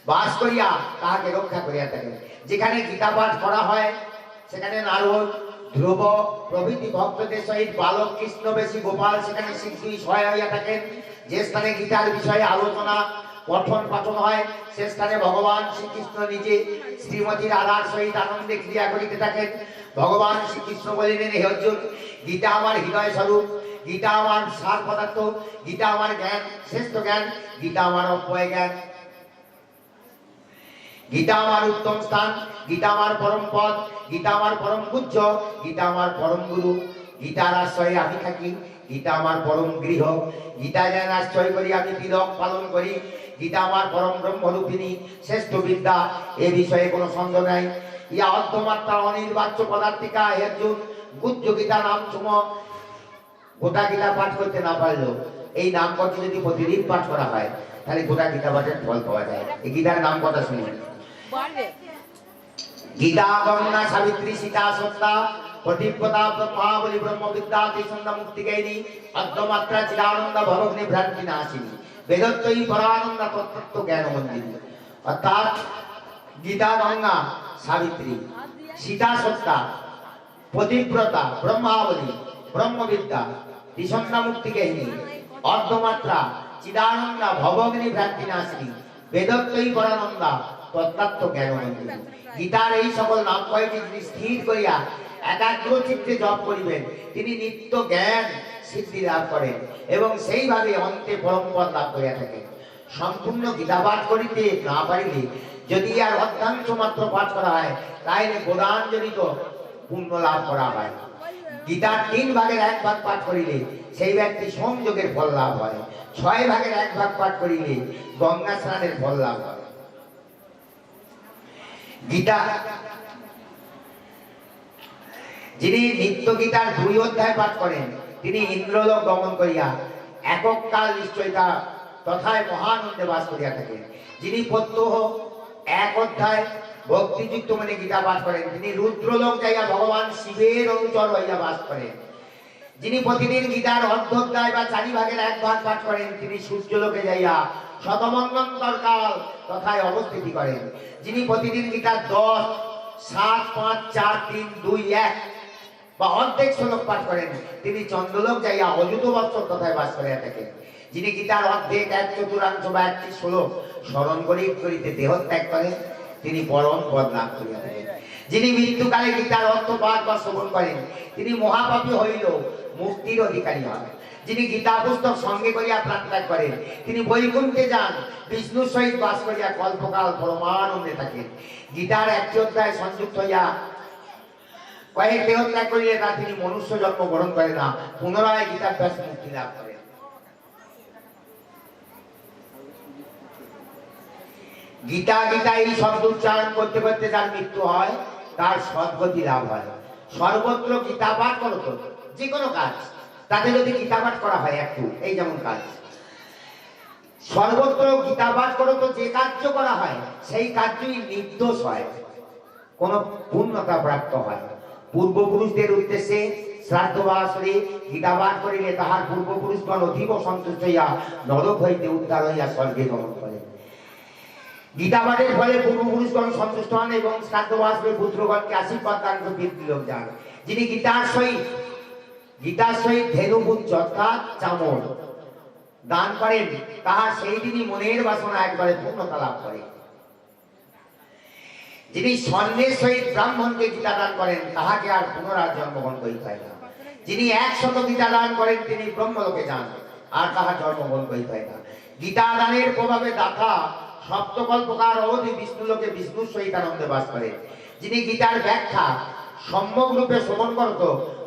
বাস করিয়া তাহাকে রক্ষা করিয়া থাকে। যেখানে গীতা পাঠ করা হয়, সেখানে নারদ, ধ্রুব প্রভৃতি ভক্তদের সহিত বালক, কৃষ্ণবেশী, গোপাল সেখানে শীঘ্রই সহায় হইয়া থাকেন। যে স্থানে গীতার বিষয়ে আলোচনা, পঠন পাঠন হয়, সে স্থানে ভগবান শ্রীকৃষ্ণ নিজে শ্রীমতী রাধার সহিত আনন্দে ক্রিয়া করিতে থাকেন। ভগবান শ্রীকৃষ্ণ বলিলেন, হে অর্জুন, গীতা আমার হৃদয় স্বরূপ, গীতা আমার সার পদার্থ, গীতা আমার জ্ঞান, শ্রেষ্ঠ জ্ঞান, গীতা আমার অব্যয় জ্ঞান, গীতা আমার উত্তম স্থান, গীতা আমার পরম পদ, গীতা আমার পরম পূজ্য, গীতা আমার পরম গুরু। গীতার আশ্রয়ে আমি থাকি, গীতা আমার পরম গৃহ। গীতা জ্ঞান আশ্রয় করি আমি তিলক পালন করি। গীতা আমার পরম ব্রহ্মরূপিণী, শ্রেষ্ঠ বিদ্যা, এ বিষয়ে কোনো সন্দেহ নাই। ইয়া অর্ধমাত্রা অনির্বাচ্য পদার্থিকা, হে অর্জুন, গুহ্য গীতা নাম সুম। গোটা গীতা পাঠ করতে না পারলেও এই নাম করতে যদি প্রতিদিন পাঠ করা হয়, তাহলে গোটা গীতা পাঠের ফল পাওয়া যায়। এই গীতার নাম কথা শুনুন। গীতা, গঙ্গা, সাবিত্রী, সীতা, সত্তা, প্রদীপতা, মহাবলী, ব্রহ্মবিদ্যা, ত্রিসন্ধ্যা, মুক্তিকারিণী, অর্ধমাত্রা, চিদানন্দ, ভবগ্নি, ভ্রান্তি নাশিনী, বেদত্বয়ী, পরানন্দ, তত্ত্ব জ্ঞান মন্দিনী। অর্থাৎ গীতা, গঙ্গা, সাবিত্রী, সীতা, সত্তা পতিব্রতা, ব্রহ্মাবলী, ব্রহ্মবিদ্যা, ত্রিসন্ধ্যা মুক্তিকেহিনী, অর্ধমাত্রা, চিদানন্দা, ভবগ্নি ভ্রান্তিনাশিনী, বেদত্বই পরানন্দা, তত্ত্বাত্ম জ্ঞানমন্দিনী। গীতার এই সকল নাম কয়েকটি যিনি স্থির করিয়া একাগ্র চিত্তে জপ করিবেন, তিনি নিত্য জ্ঞান সিদ্ধি লাভ করেন এবং সেইভাবে অন্তে পরমপদ লাভ করিয়া থাকেন। সম্পূর্ণ গীতা পাঠ করিতে না পারিলে যদি আর অর্ধাংশ মাত্র পাঠ করা হয়, তাইলে গোদানজনিত পুণ্য লাভ করা হয়। গীতার 3 ভাগের 1 ভাগ পাঠ করিলে সেই ব্যক্তি সংযোগের ফল লাভ হয়। 6 ভাগের 1 ভাগ পাঠ করিলে গঙ্গা স্নানের ফল লাভ হয়। গীতা যিনি নিত্য গীতার 2 অধ্যায় পাঠ করেন, তিনি ইন্দ্রলোক গমন করিয়া একক কাল নিশ্চয়তা তথায় মহানন্দে বাস করিয়া থাকেন। যিনি প্রত্যহ 1 অধ্যায় ভক্তিযুক্ত মনে গীতা পাঠ করেন, তিনি রুদ্রলোক যাইয়া ভগবান শিবের অনুচর হইয়া বাস করেন। যিনি প্রতিদিন গীতার অর্ধোধ্যায় বা 4 ভাগের 1 ভাগ পাঠ করেন, তিনি সূর্যলোকে যাইয়া শতমন্বন্তর কাল তথায় অবস্থিতি করেন। যিনি প্রতিদিন গীতার 10, 7, 5, 4, 3, 2, 1 বা অর্ধেক শ্লোক পাঠ করেন, তিনি চন্দ্রলোক যাইয়া অযুত বৎসর তথায় বাস করিয়া থাকেন। যিনি গীতার অর্ধেক 1/4 বা 1টি শ্লোক স্মরণ করিতে দেহ ত্যাগ করেন, তিনি পরম পদ লাভ করিয়া থাকেন। যিনি মৃত্যুকালে গীতার অর্থ পাঠ বা শ্রবণ করেন, তিনি মহাপাপী হইলেও মুক্তির অধিকারী হন। যিনি গীতা পুস্তক সঙ্গে করিয়া প্রাণ ত্যাগ করেন, তিনি বৈকুণ্ঠে যান, বিষ্ণুর সহিত বাস করিয়া কল্পকাল পরমানন্দে থাকেন। গীতার 1টি অধ্যায় সংযুক্ত হইয়া কয়েক দেহ ত্যাগ করিলে তা তিনি মনুষ্য জন্ম গ্রহণ করে না, পুনরায় গীতাভ্যাস মুক্তি লাভ করেন। গীতা গীতা এই শব্দ উচ্চারণ করতে করতে যার মৃত্যু হয়, তার সদ্গতি লাভ হয়। সর্বত্র গীতা পাঠ করো, তো যে কোনো কাজ তাতে যদি গীতা পাঠ করা হয় একটু, এই যেমন কাজ, সর্বত্র গীতা পাঠ করো তো যে কার্য করা হয় সেই কার্যই নির্দোষ হয়, কোন পূর্ণতা প্রাপ্ত হয়। পূর্বপুরুষদের উদ্দেশ্যে শ্রাদ্ধ বা আসরে গীতা পাঠ করিলে তাহার পূর্বপুরুষগণ অতীব সন্তুষ্ট হইয়া নরক হইতে উদ্ধার হইয়া স্বর্গে গমন করে। গীতা পাঠের ফলে পূর্বপুরুষগণ সন্তুষ্ট হন এবং শ্রাদ্ধ বা আসরে পুত্রগণকে আশীর্বাদ দান করে পিতৃলোক যান। যিনি গীতার সহিত ধেনুপুঞ্জ অর্থাৎ চামড় দান করেন, তাহার সেই দিনই মনের বাসনা একবারে পূর্ণতা লাভ করে। যিনি স্বর্ণের সহিত ব্রাহ্মণকে গীতা দান করেন, তাহাকে আর পুনরায় জন্মগ্রহণ করিতে হয় না। যিনি 100 গীতা দান করেন, তিনি ব্রহ্মলোকে যান, আর তাহার জন্মগ্রহণ করিতে হয় না। গীতা দানের প্রভাবে দাতা সপ্তকল্পকার অবধি বিষ্ণুলোকে বিষ্ণুর সহিত আনন্দে বাস করে। যিনি গীতার ব্যাখ্যা সম্যক রূপে শ্রবণ করত,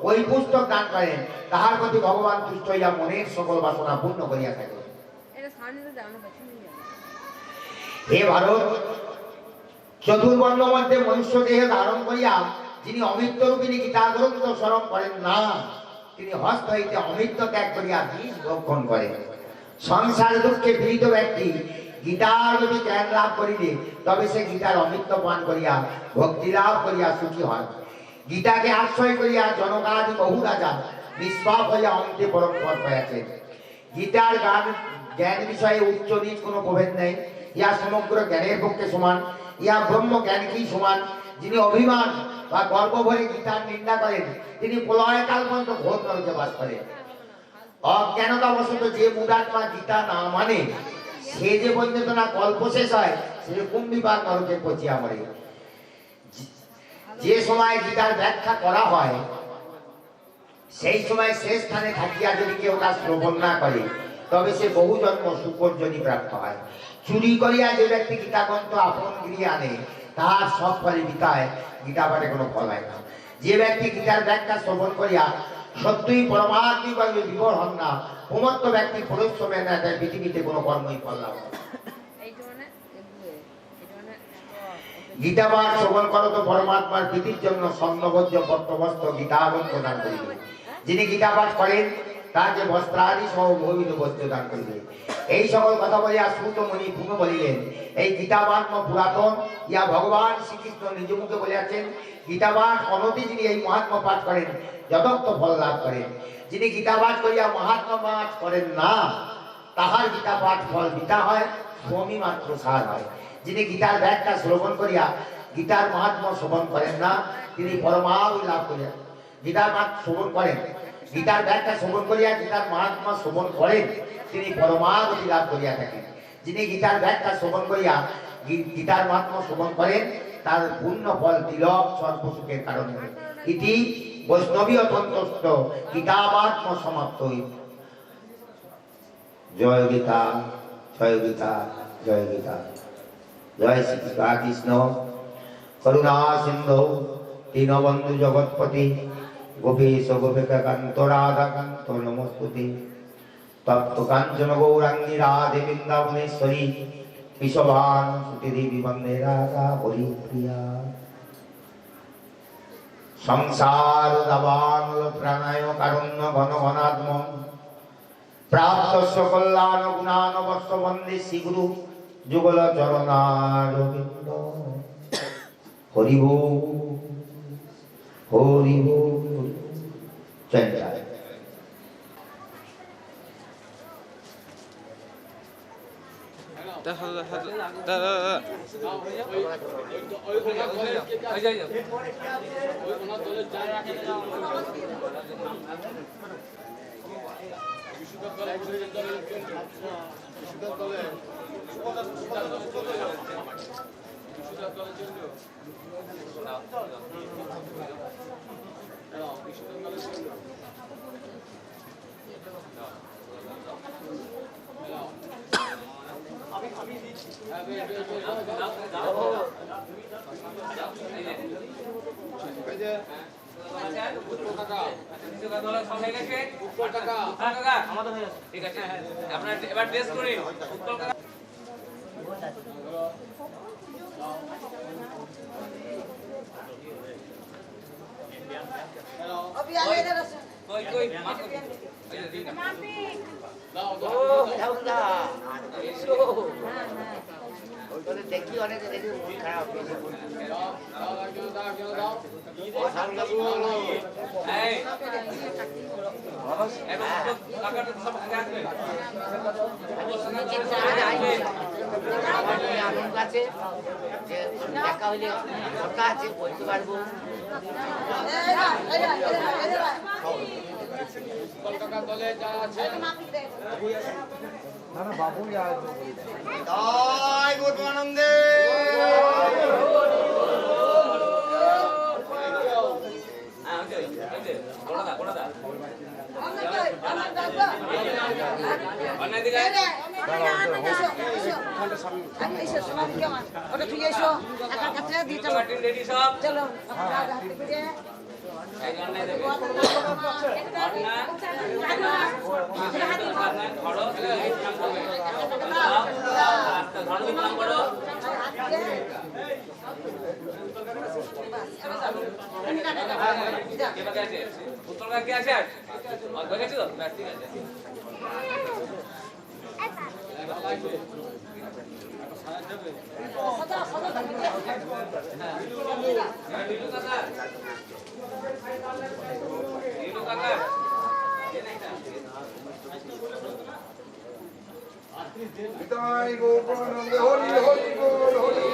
ওই পুস্তক দান করেন, তাহার প্রতি ভগবান তুষ্ট হইয়া মনের সকল বাসনা পূর্ণ করিয়া থাকে। হে ভারত, চতুর্বর্ণ মধ্যে মনুষ্য দেহ ধারণ করিয়া যিনি অমৃত রূপিণী গীতা গ্রন্থ স্মরণ করেন না, তিনি হস্ত হইতে অমৃত ত্যাগ করিয়া বিষ ভক্ষণ করেন। সংসার দুঃখে পীড়িত ব্যক্তি গীতার যদি জ্ঞান লাভ করিলে তবে সে গীতার অমৃত পান করিয়া ভক্তি লাভ করিয়া সুখী হন। গীতাকে আশ্রয় করিয়া জনকাদি বহু রাজা নিষ্পাপ হইয়া অন্তে পরম পদ পাইয়াছেন। গীতার জ্ঞান বিষয়ে উচ্চ নিচ কোনো প্রভেদ নেই, ইহা সমগ্র জ্ঞানের পক্ষে সমান, ইহা ব্রহ্ম জ্ঞানকেই সমান। যিনি অভিমান বা গর্ব ভরে গীতার নিন্দা করেন, তিনি প্রলয়কাল পর্যন্ত ঘোর নরকে বাস করেন। অজ্ঞানতাবশত যে মুদাত্মা গীতা না মানে, সে যে পর্যন্ত না কল্প শেষ হয়, সে কুম্ভিপাক নরকে পচিয়া মরে। যে সময় গীতার ব্যাখ্যা করা হয়, সেই সময় শেষ স্থানে থাকিয়া যদি কেউ তা শ্রবণ না করে, তবে সে বহু জন্ম সুপর্যনি প্রাপ্ত হয়। চুরি করিয়া যে ব্যক্তি গীতা গ্রন্থ আপন গৃহে আনে, তাহার সব ফলে গীতায় গীতা পাঠে কোনো ফল হয় না। যে ব্যক্তি গীতার ব্যাখ্যা শ্রবণ করিয়া সত্যই পরমাত্মিকভাবে বিভোর হন না, প্রমত্ত ব্যক্তি পরিশ্রমে না তাই পৃথিবীতে কোনো কর্মই ফল লাভ হয় না। গীতা পাঠ শ্রবণ করো তো পরমাত্মার প্রীতির জন্য স্বর্ণবজ্র পত্রবস্ত্র গীতাগ্রন্থ দান করিবে। যিনি গীতা পাঠ করেন, তার যে বস্ত্রাদি সহ বহুবিধ বস্ত্র দান করিবে। এই সকল কথা বলিয়া সূত মুনি পুনঃ বলিলেন, এই গীতা মাহাত্ম্য পুরাতন, ইয়া ভগবান শ্রীকৃষ্ণ নিজ মুখে বলিয়াছেন। গীতা পাঠ অনতি যিনি এই মহাত্ম্য পাঠ করেন, যথার্থ ফল লাভ করেন। যিনি গীতা পাঠ করিয়া মহাত্ম্য পাঠ করেন না, তাহার গীতা পাঠ ফল বৃথা হয়, শ্রমই মাত্র সার হয়। যিনি গীতার ব্যাখ্যা শ্রবণ করিয়া গীতার মহাত্ম্য শ্রবণ করেন না, তিনি পরমাবধি লাভ করিয়া গীতার পাঠ শ্রবণ করেন, গীতার ব্যাখ্যা শ্রবণ করিয়া গীতার মাহাত্ম্য শ্রবণ করেন, তিনি পরমাগতি লাভ করিয়া থাকেন। যিনি গীতার ব্যাখ্যা শ্রবণ করিয়া গীতার মাহাত্ম্য শ্রবণ করেন, তার পূর্ণ ফল তিলক সর্বসুখের কারণে। ইতি বৈষ্ণবীয় তন্ত্রস্থ গীতাবাত্ম সমাপ্ত। জয় গীতা, জয় গীতা, জয় গীতা। জয় শ্রী কৃষ্ণ। করুণা সিন্ধু দীনবন্ধু জগৎপতি গোপীশ গোপিকাকান্ত রাধাকান্ত নমস্তুতে। তপ্ত কাঞ্চন গৌরাঙ্গী রাধে বৃন্দাবনেশ্বরী বিশ্বভান সুতি দেবী বন্দে রাধা হরিপ্রিয়া। সংসার দাবান প্রাণায় কারণ্য ঘন ঘনাত্ম প্রাপ্ত কল্যাণ গুণান বর্ষ বন্দে শ্রীগুরু যুগল চরণারবিন্দ। হরি বল, হরি বল। জয়। ঠিক আছে, আপনার এবার টেস্ট করি। দেখি অনেক দেখি মন খারাপ আনন্দ আছে যে দেখা হইলে কথা আছে বলতে পারবো। আনন্দে উত্তর কে আছে? হয়ে গেছে তো? ঠিক আছে। হরি হরি বল, হরি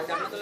একটা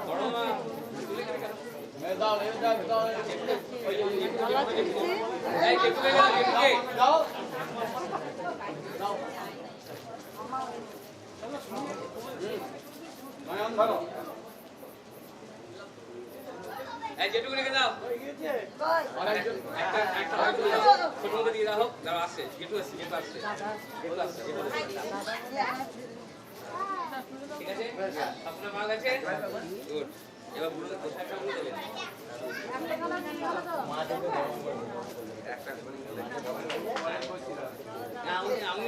বড় মা এই কেটে গেল কেটে এই যেটুকু রেখে দাও একটা ছোট মতো দিয়ে দাও দাও আসছে যেটু আসছে যেটু আসছে যেটু আসছে ঠিক আছে আপনার ভাগ আছে গুড এবার বুড়ো কোথাটা বুড়ো দেবেন আমি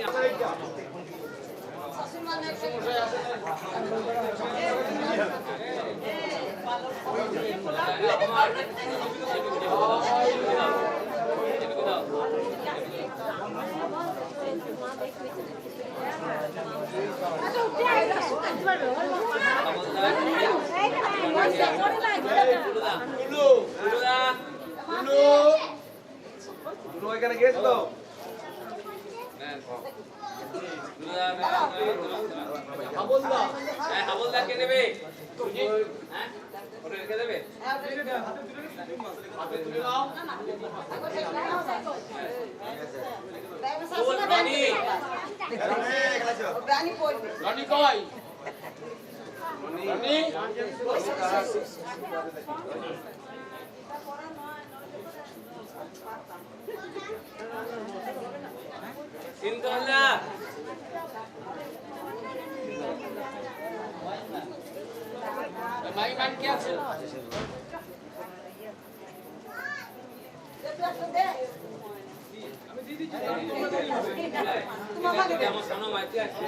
এখানে গেছিল হাবলদা কে নেবে হ্যাঁ ওটা রেখে দেবে রনি কই রনি সিনতলা মাই মান কি আছে আমার সোনা মাইতে আছে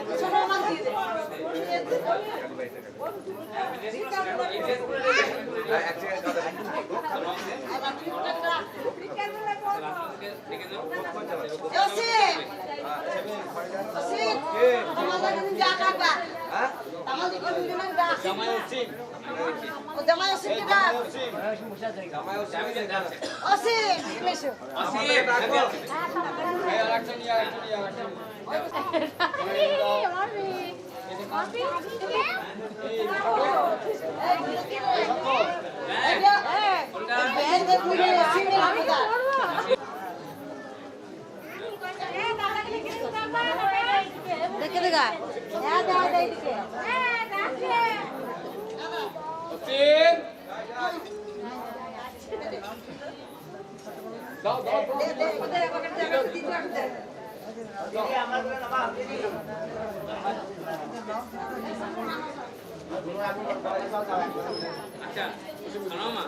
দেখে দেখা হ্যাঁ দাও দাও এদিকে তিন দাও দাও আচ্ছা শোনো মা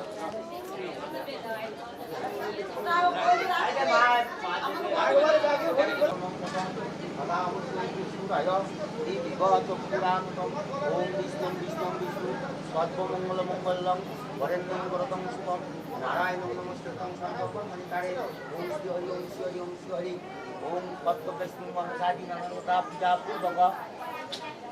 ওম বিষ্ণু বিষ্ণু বিষ্ণু সর্বমঙ্গল মঙ্গলম বরেণ্যং গরতং শুভম নারায়ণং নমস্কৃতং সর্বকর্মণিকারে ওম শ্রী হরি ওম শ্রী হরি ওম শ্রী হরি ওম কর্তব্যস্মিং মনসাদি নামতা পূজা পূর্বক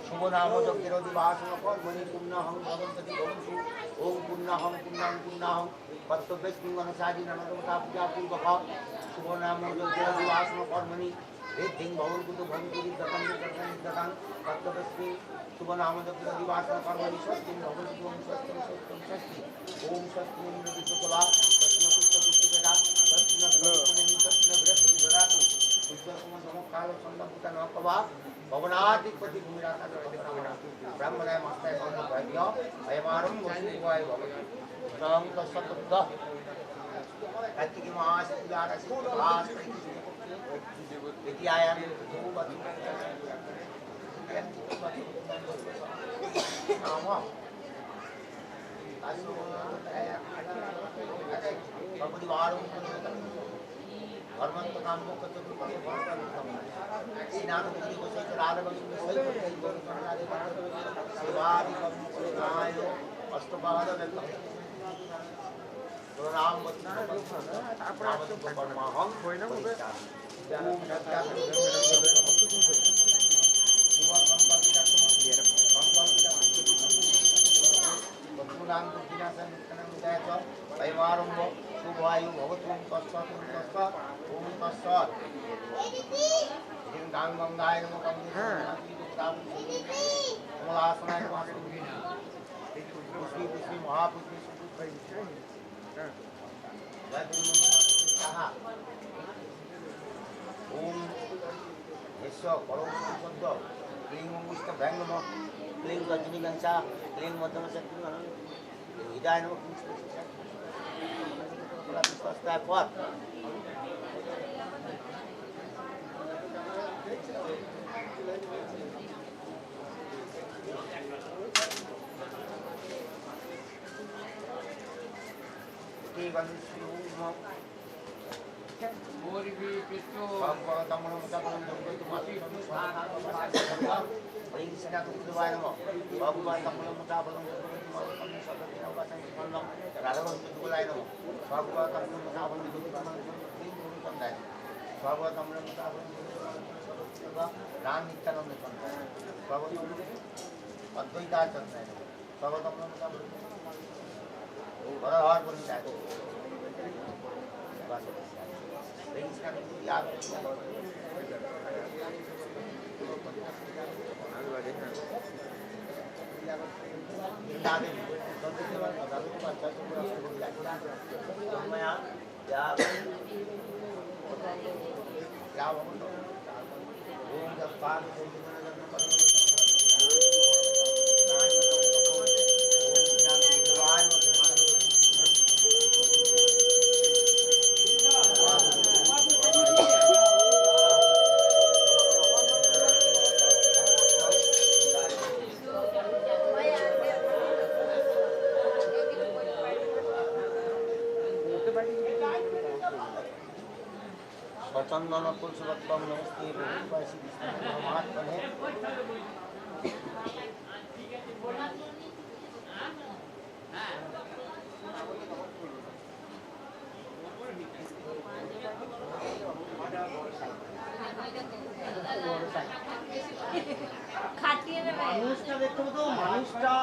শুভ নাম যজ্ঞের দিবাসন কর্মণি পুণ্যহং ভগবতী ভবন্তু ওম পুণ্যহং পুণ্যং পুণ্যহং কর্তব্যস্মিং মনসাদি নামতা পূজা পূর্বক শুভ নাম যজ্ঞের দিবাসন কর্মণি ঋদ্ধিং ভবন্তু ভবন্তুরি দতং দতং কর্তব্যস্মি শুভ নাম যজ্ঞের দিবাসন কর্মণি স্বস্তিং ভবন্তু ওম স্বস্তিং স্বস্তিং স্বস্তি ওম স্বস্তিং ইন্দ্রদিত্যকলা স্বস্তিং পুষ্প পুষ্পবেদা স্বস্তিং স্বস্তিং স্বস্তিং বৃহস্পতি দদাতু সূর্যকুমার নমকাল সন্ধ্যা নকবা ভবনাধিপতি ভূমিরাতা ব্রাহ্মণায় মাস্তায় সন্ধ্যা অয়মারম বসুভায় ভবতি সং তৎসত্য কার্তিকী মাস পূজারাশি ভাস দ্বিতীয়ায়াম ধূপতি ভগবতী বারম ধর্মন্ত কাম্য চতুর্থী স্নান করি বসে রাধবন্ধু সেবাদিকম্নায় অষ্টপাদ ব্যক্ত রাম পরমাহং শুভায়ু ভবতুম তৎসৎ তৎসৎ ওম তৎসৎ গাং গঙ্গায় নমঃ কমলাসনায় নমঃ পুষ্পী পুষ্পী মহাপুষ্পী সুপুষ্পী ওম ঈশ্বর পরম সত্য ক্লিং মঙ্গুষ্ঠ ভ্যাং নমঃ ক্লিং রজনীকাঞ্চা ক্লিং মধ্যমশক্তি হৃদয় নমঃ বিশ্বস্তায় পথ রাম নিত্যানন্দ অদ্বৈতাচন্দ্র স্বগতম হওয়ার পরিচয় চন্দন তুলসীপত্রম নমস্তে বহুবাসী বিষ্ণু মহাত্মনে খাটিয়ে নেবে মানুষটা দেখতে তো মানুষটা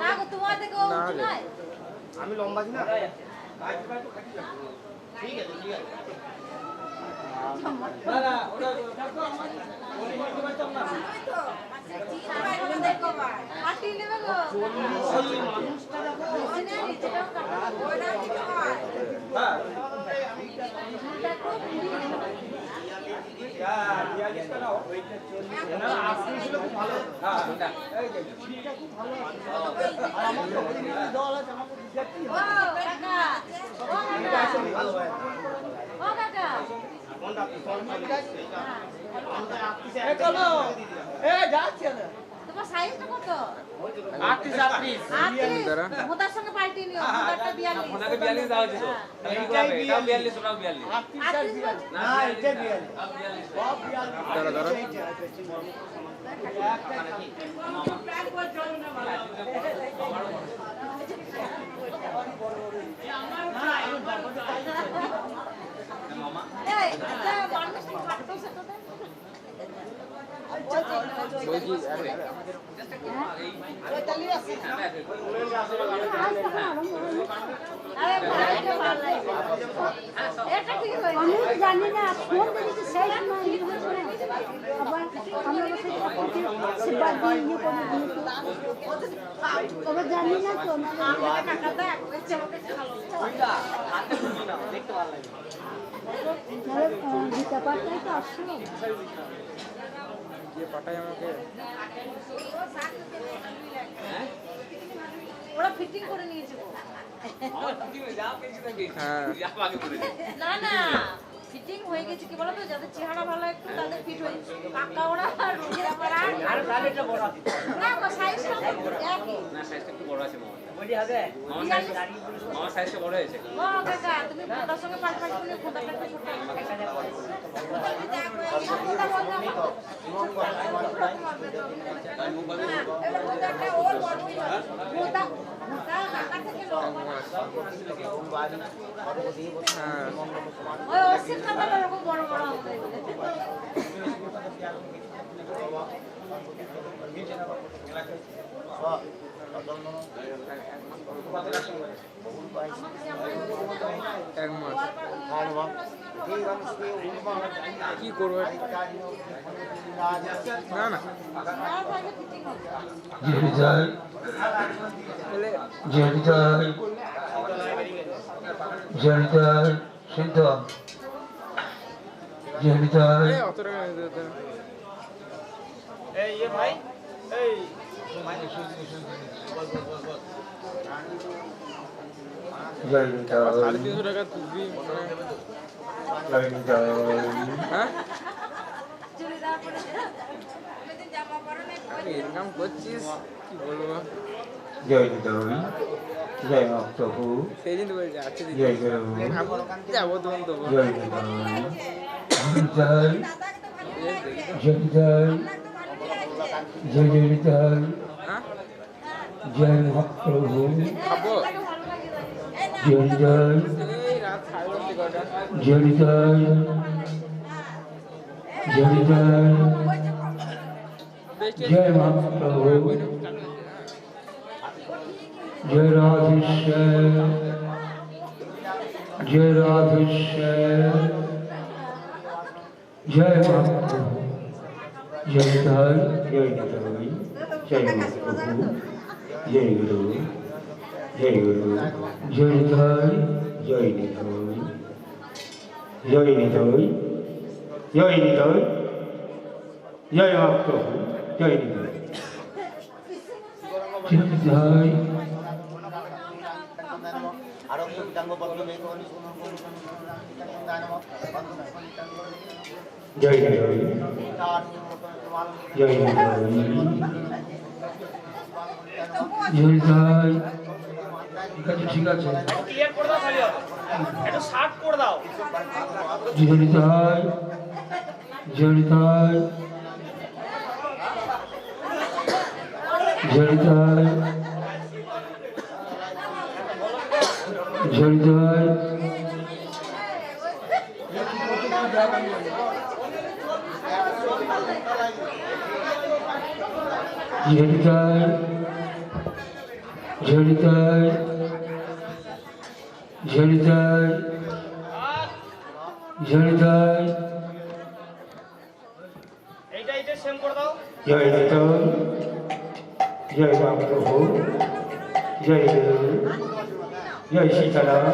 না গো তোমার থেকে ও উঁচু নয় আমি লম্বা ছি না খাটিয়ে নেবে গো ওই না নিচেটাও কাটো ওই না নিচে দেখো তোমার সাইজটা কত? 38 মোটার সঙ্গে পাল্টি নিও মোটারটা 42 ওনাকে 42 দেওয়া হয়েছে তো এই গ্রামে এটা 42 ওটাও 42 না এটা বিয়াল দাঁড়া দাঁড়া এই এটা মানুষ খাটো সেটা দেন বলছি আমি জানি না ফোন দেখেছি সেই আবার আমরা তবে জানি না তো গীতা পাঠটাই তো আসলো পাঠায় আমাকে ওরা ফিটিং করে নিয়েছে গো। হ্যাঁ না না ফিটিং হয়ে গেছে কি বলতো যাদের চেহারা ভালো একটু তাদের ফিট হয়ে কাকা ওরা আর রোগীরা পারা আর তাহলে বড় না গো সাইজটা একই না সাইজটা একটু বড় আছে মামা বডি হবে মামা সাইজটা বড় হয়েছে ও কাকা তুমি ফোটার সঙ্গে পাল্টাপাল্টি করে ফোটাটা একটু ছোট ওই অস্থির কাকা এরকম বড় বড় হবে এক মাস কি করবো না না অত টাকা $350 টাকা তুলবি হ্যাঁ ইনকাম করছিস কি বলবো সেই দিন তো বলছি আজকে যাবো তখন দেবো হ্যাঁ খাবো এই রাত 11:30 जय महाप्रभु जय राधेश्वर जय राधेश्वर जय महाप्रभु जय निताई जय निताई जय महाप्रभु जय गुरु जय गुरु जय निताई जय निताई जय निताई जय निताई जय महाप्रभु जय निताई जय निताई जय निताई जय निताई जय निताई ঠিক আছে ক্লিয়ার করে দাও খালি এটা 60 করে দাও জয় নিতাই জয় নিতাই जय निताई जय निताई जय निताई जय निताई जय निताई जय निताई এইটা সেম করে দাও जय निताई जय महाप्रभु जय गुरु जय सीताराम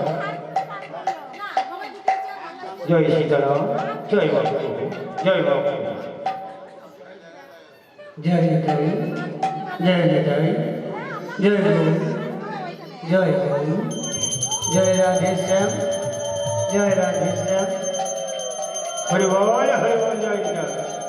जय सीताराम जय महाप्रभु जय महाप्रभु जय निताई जय निताई जय गुरु जय गुरु जय राधेश्याम जय राधेश्याम हरि बोल जय निताई